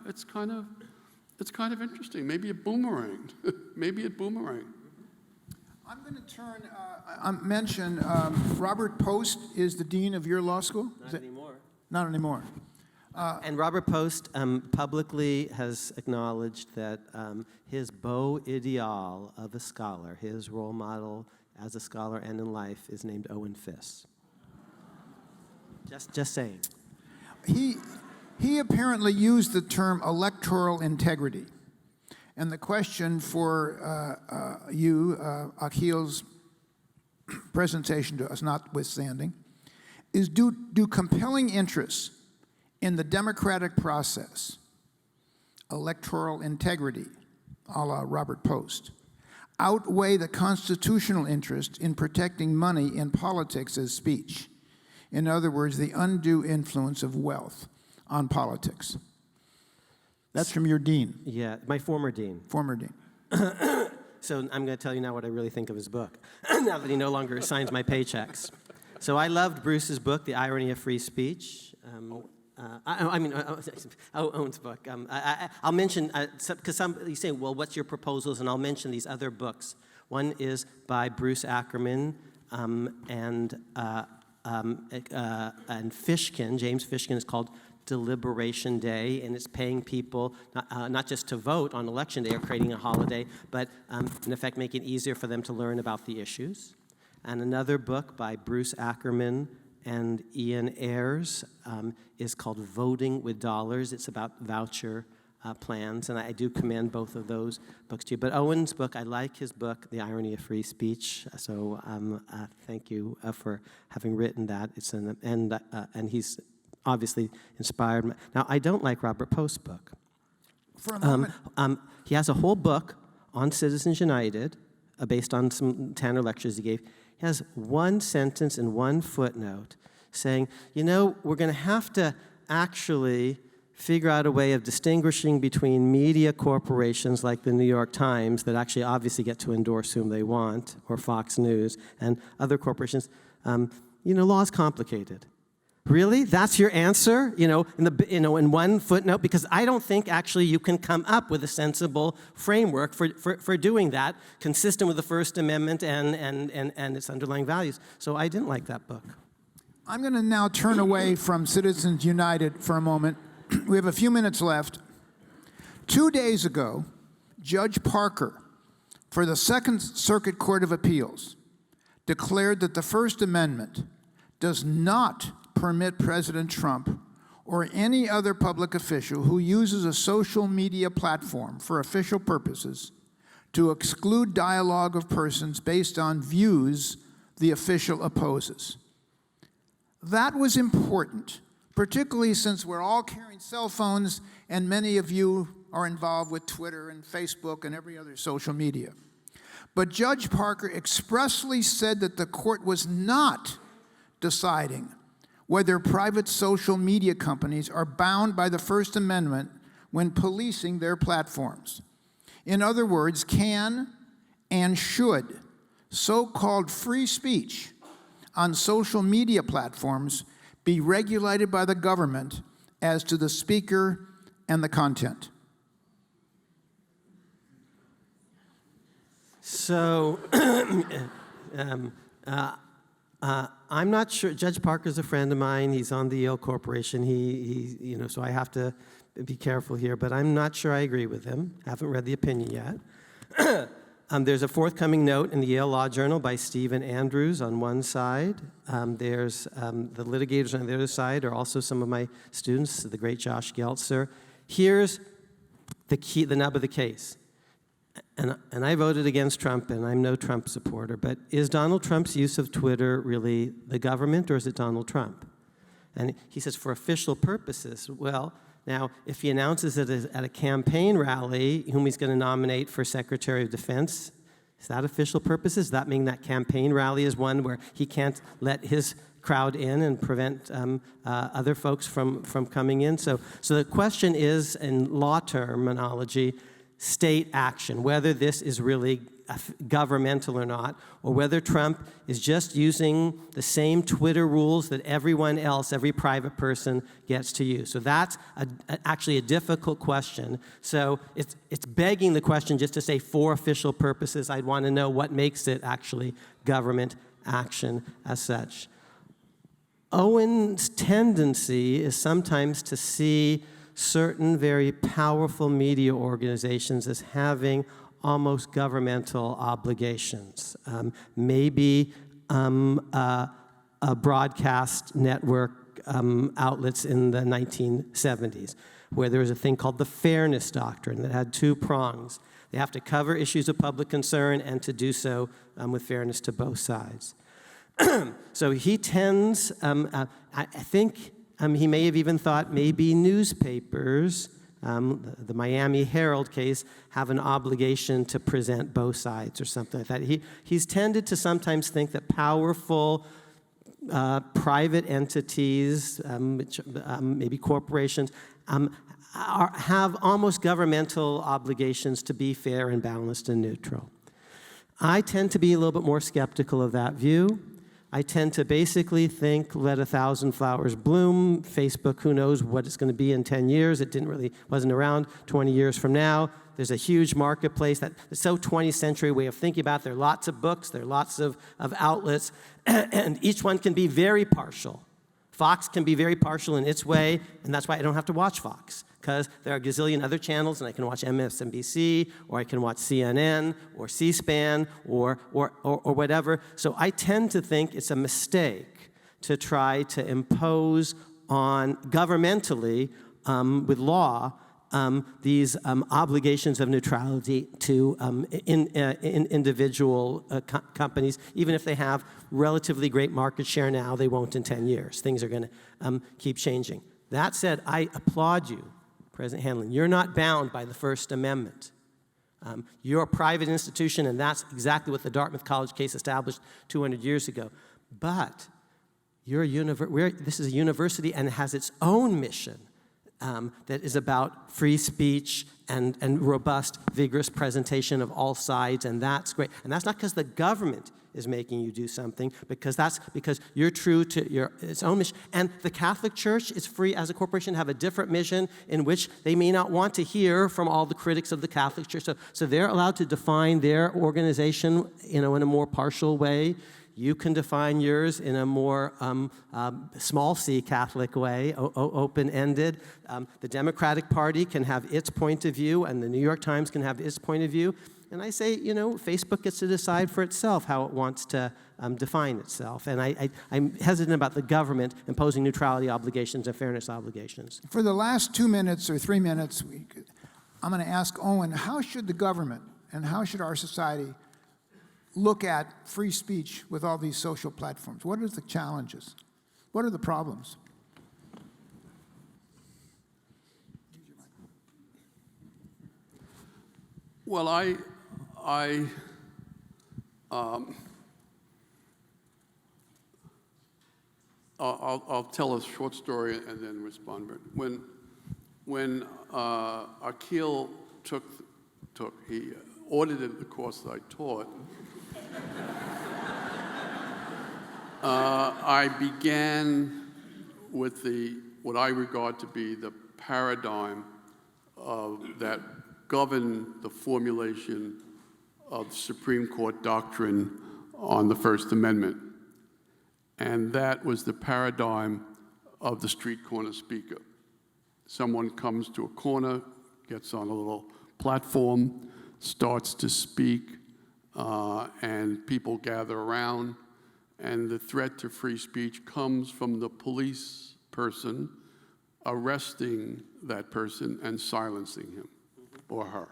it's kind of interesting. Maybe a boomerang. Maybe a boomerang. I'm going to mention Robert Post is the dean of your law school? Not anymore. Not anymore. And Robert Post publicly has acknowledged that his beau ideal of a scholar, his role model as a scholar and in life, is named Owen Fiss. Just saying. He apparently used the term electoral integrity. And the question for you, Akhil's presentation to us notwithstanding, is do compelling interests in the democratic process, electoral integrity, a la Robert Post, outweigh the constitutional interest in protecting money in politics as speech? In other words, the undue influence of wealth on politics. That's from your dean. Yeah, my former dean. Former dean. So I'm going to tell you now what I really think of his book, now that he no longer signs my paychecks. So I loved Bruce's book, The Irony of Free Speech. Owen's book. I'll mention, because you say, well, what's your proposals? And I'll mention these other books. One is by Bruce Ackerman and Fishkin. James Fishkin is called Deliberation Day, and it's paying people not just to vote on election day or creating a holiday, but in effect making it easier for them to learn about the issues. And another book by Bruce Ackerman and Ian Ayres is called Voting with Dollars. It's about voucher plans, and I do commend both of those books to you. But Owen's book, I like his book, The Irony of Free Speech. So thank you for having written that. It's and he's obviously inspired me. Now, I don't like Robert Post's book. For a moment. He has a whole book on Citizens United based on some Tanner lectures he gave. He has one sentence and one footnote saying, you know, we're going to have to actually figure out a way of distinguishing between media corporations like the New York Times that actually obviously get to endorse whom they want, or Fox News, and other corporations. Law is complicated. Really? That's your answer? In one footnote? Because I don't think actually you can come up with a sensible framework for doing that, consistent with the First Amendment and its underlying values. So I didn't like that book. I'm going to now turn away from Citizens United for a moment. We have a few minutes left. 2 days ago, Judge Parker, for the Second Circuit Court of Appeals, declared that the First Amendment does not permit President Trump or any other public official who uses a social media platform for official purposes to exclude dialogue of persons based on views the official opposes. That was important, particularly since we're all carrying cell phones and many of you are involved with Twitter and Facebook and every other social media. But Judge Parker expressly said that the court was not deciding whether private social media companies are bound by the First Amendment when policing their platforms. In other words, can and should so-called free speech on social media platforms be regulated by the government as to the speaker and the content? So, I'm not sure. Judge Parker's a friend of mine. He's on the Yale Corporation. So I have to be careful here. But I'm not sure I agree with him. I haven't read the opinion yet. There's a forthcoming note in the Yale Law Journal by Stephen Andrews on one side. There's the litigators on the other side are also some of my students, the great Josh Geltzer. Here's the nub of the case. And I voted against Trump, and I'm no Trump supporter, but is Donald Trump's use of Twitter really the government, or is it Donald Trump? And he says, for official purposes. Well, now, if he announces it at a campaign rally, whom he's going to nominate for Secretary of Defense, is that official purposes? Does that mean that campaign rally is one where he can't let his crowd in and prevent other folks from coming in? So the question is, in law terminology, state action, whether this is really governmental or not, or whether Trump is just using the same Twitter rules that everyone else, every private person gets to use. So that's actually a difficult question. So it's begging the question just to say for official purposes. I'd want to know what makes it actually government action as such. Owen's tendency is sometimes to see certain very powerful media organizations as having almost governmental obligations. Maybe a broadcast network outlets in the 1970s, where there was a thing called the fairness doctrine that had two prongs. They have to cover issues of public concern and to do so with fairness to both sides. So he tends, I think he may have even thought maybe newspapers, the Miami Herald case, have an obligation to present both sides or something like that. He's tended to sometimes think that powerful private entities, maybe corporations, have almost governmental obligations to be fair and balanced and neutral. I tend to be a little bit more skeptical of that view. I tend to basically think, let 1,000 flowers bloom. Facebook, who knows what it's going to be in 10 years. It wasn't around 20 years from now. There's a huge marketplace that's so 20th century way of thinking about it. There are lots of books, there are lots of outlets, and each one can be very partial. Fox can be very partial in its way, and that's why I don't have to watch Fox, because there are a gazillion other channels, and I can watch MSNBC, or I can watch CNN, or C-SPAN, or whatever. So I tend to think it's a mistake to try to impose on, governmentally, with law, these obligations of neutrality to individual companies. Even if they have relatively great market share now, they won't in 10 years. Things are going to keep changing. That said, I applaud you, President Hanlon. You're not bound by the First Amendment. You're a private institution, and that's exactly what the Dartmouth College case established 200 years ago. But this is a university, and it has its own mission. That is about free speech and robust, vigorous presentation of all sides, and that's great. And that's not because the government is making you do something, because you're true to its own mission. And the Catholic Church is free as a corporation to have a different mission in which they may not want to hear from all the critics of the Catholic Church. So they're allowed to define their organization, in a more partial way. You can define yours in a more small c Catholic way, open-ended. The Democratic Party can have its point of view, and the New York Times can have its point of view. And I say, Facebook gets to decide for itself how it wants to define itself. And I'm hesitant about the government imposing neutrality obligations and fairness obligations. For the last 2 minutes or 3 minutes, I'm going to ask Owen, how should the government and how should our society look at free speech with all these social platforms? What are the challenges? What are the problems? Well, I'll tell a short story and then respond. When Akil he audited the course that I taught, I began with what I regard to be the paradigm that governed the formulation of Supreme Court doctrine on the First Amendment. And that was the paradigm of the street corner speaker. Someone comes to a corner, gets on a little platform, starts to speak, and people gather around, and the threat to free speech comes from the police person arresting that person and silencing him or her.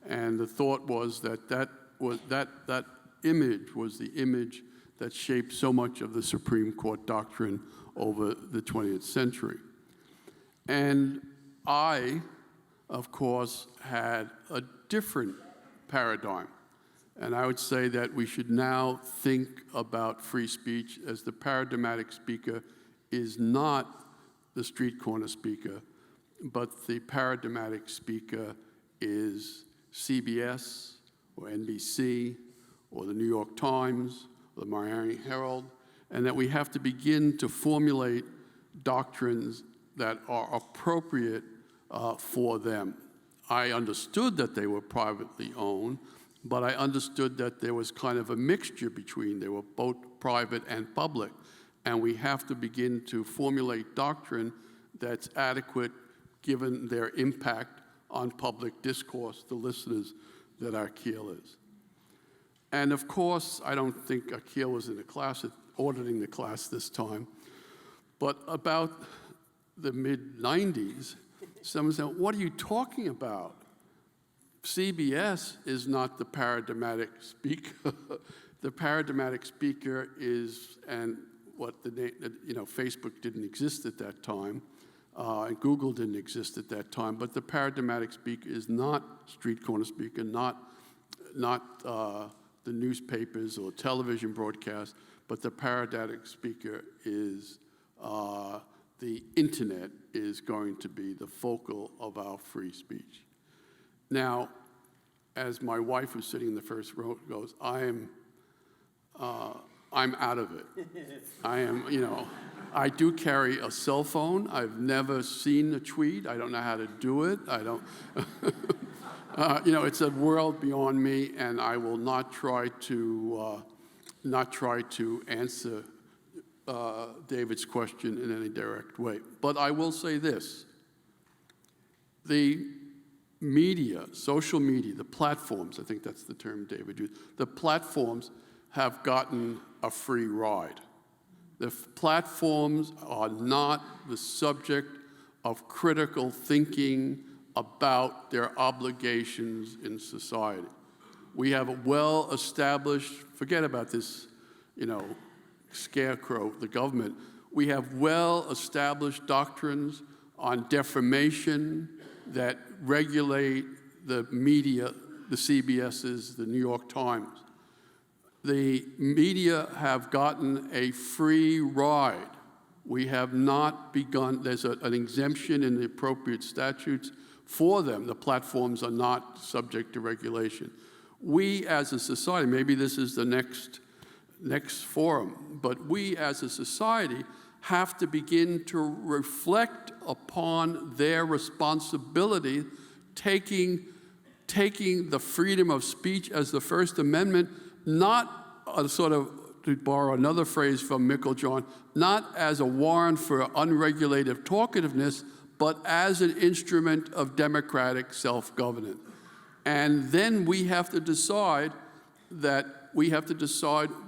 And the thought was that image was the image that shaped so much of the Supreme Court doctrine over the 20th century. And I, of course, had a different paradigm. And I would say that we should now think about free speech as the paradigmatic speaker is not the street corner speaker, but the paradigmatic speaker is CBS or NBC or the New York Times or the Miami Herald, and that we have to begin to formulate doctrines that are appropriate for them. I understood that they were privately owned, but I understood that there was kind of a mixture between, they were both private and public, and we have to begin to formulate doctrine that's adequate given their impact on public discourse, the listeners that Akil is. And of course, I don't think Akil was in the class, auditing the class this time, But about the mid-90s, someone said, what are you talking about? CBS is not the paradigmatic speaker. The paradigmatic speaker is, and what the name, Facebook didn't exist at that time, and Google didn't exist at that time, but the paradigmatic speaker is not street corner speaker, not the newspapers or television broadcast, but the paradigmatic speaker is the internet is going to be the focal of our free speech. Now, as my wife, who's sitting in the first row, goes, I'm out of it. I do carry a cell phone. I've never seen a tweet. I don't know how to do it. I don't, it's a world beyond me, and I will not try to answer David's question in any direct way. But I will say this. The media, social media, the platforms, I think that's the term David used, the platforms have gotten a free ride. The platforms are not the subject of critical thinking about their obligations in society. We have a well-established, forget about this, scarecrow, the government. We have well-established doctrines on defamation that regulate the media, the CBS's, the New York Times. The media have gotten a free ride. We have not begun, there's an exemption in the appropriate statutes for them. The platforms are not subject to regulation. We as a society, maybe this is the next forum, but we as a society have to begin to reflect upon their responsibility, taking the freedom of speech as the First Amendment, not a sort of, to borrow another phrase from John, not as a warrant for unregulated talkativeness, but as an instrument of democratic self-governance. And then we have to decide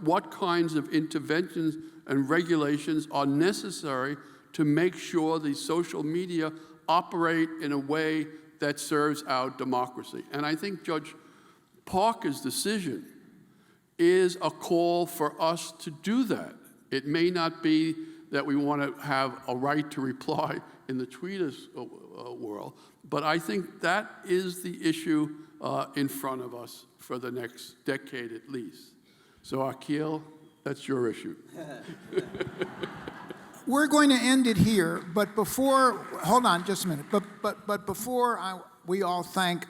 what kinds of interventions and regulations are necessary to make sure the social media operate in a way that serves our democracy. And I think Judge Parker's decision is a call for us to do that. It may not be that we want to have a right to reply in the tweeters world, but I think that is the issue in front of us for the next decade at least. So Akil, that's your issue. We're going to end it here, but before, hold on just a minute, but before we all thank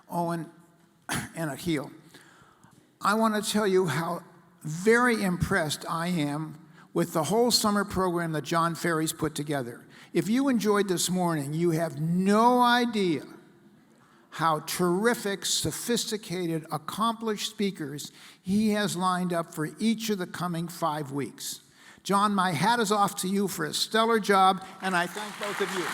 Owen and Akil, I want to tell you how very impressed I am with the whole summer program that John Ferry's put together. If you enjoyed this morning, you have no idea how terrific, sophisticated, accomplished speakers he has lined up for each of the coming 5 weeks. John, my hat is off to you for a stellar job, and I thank both of you.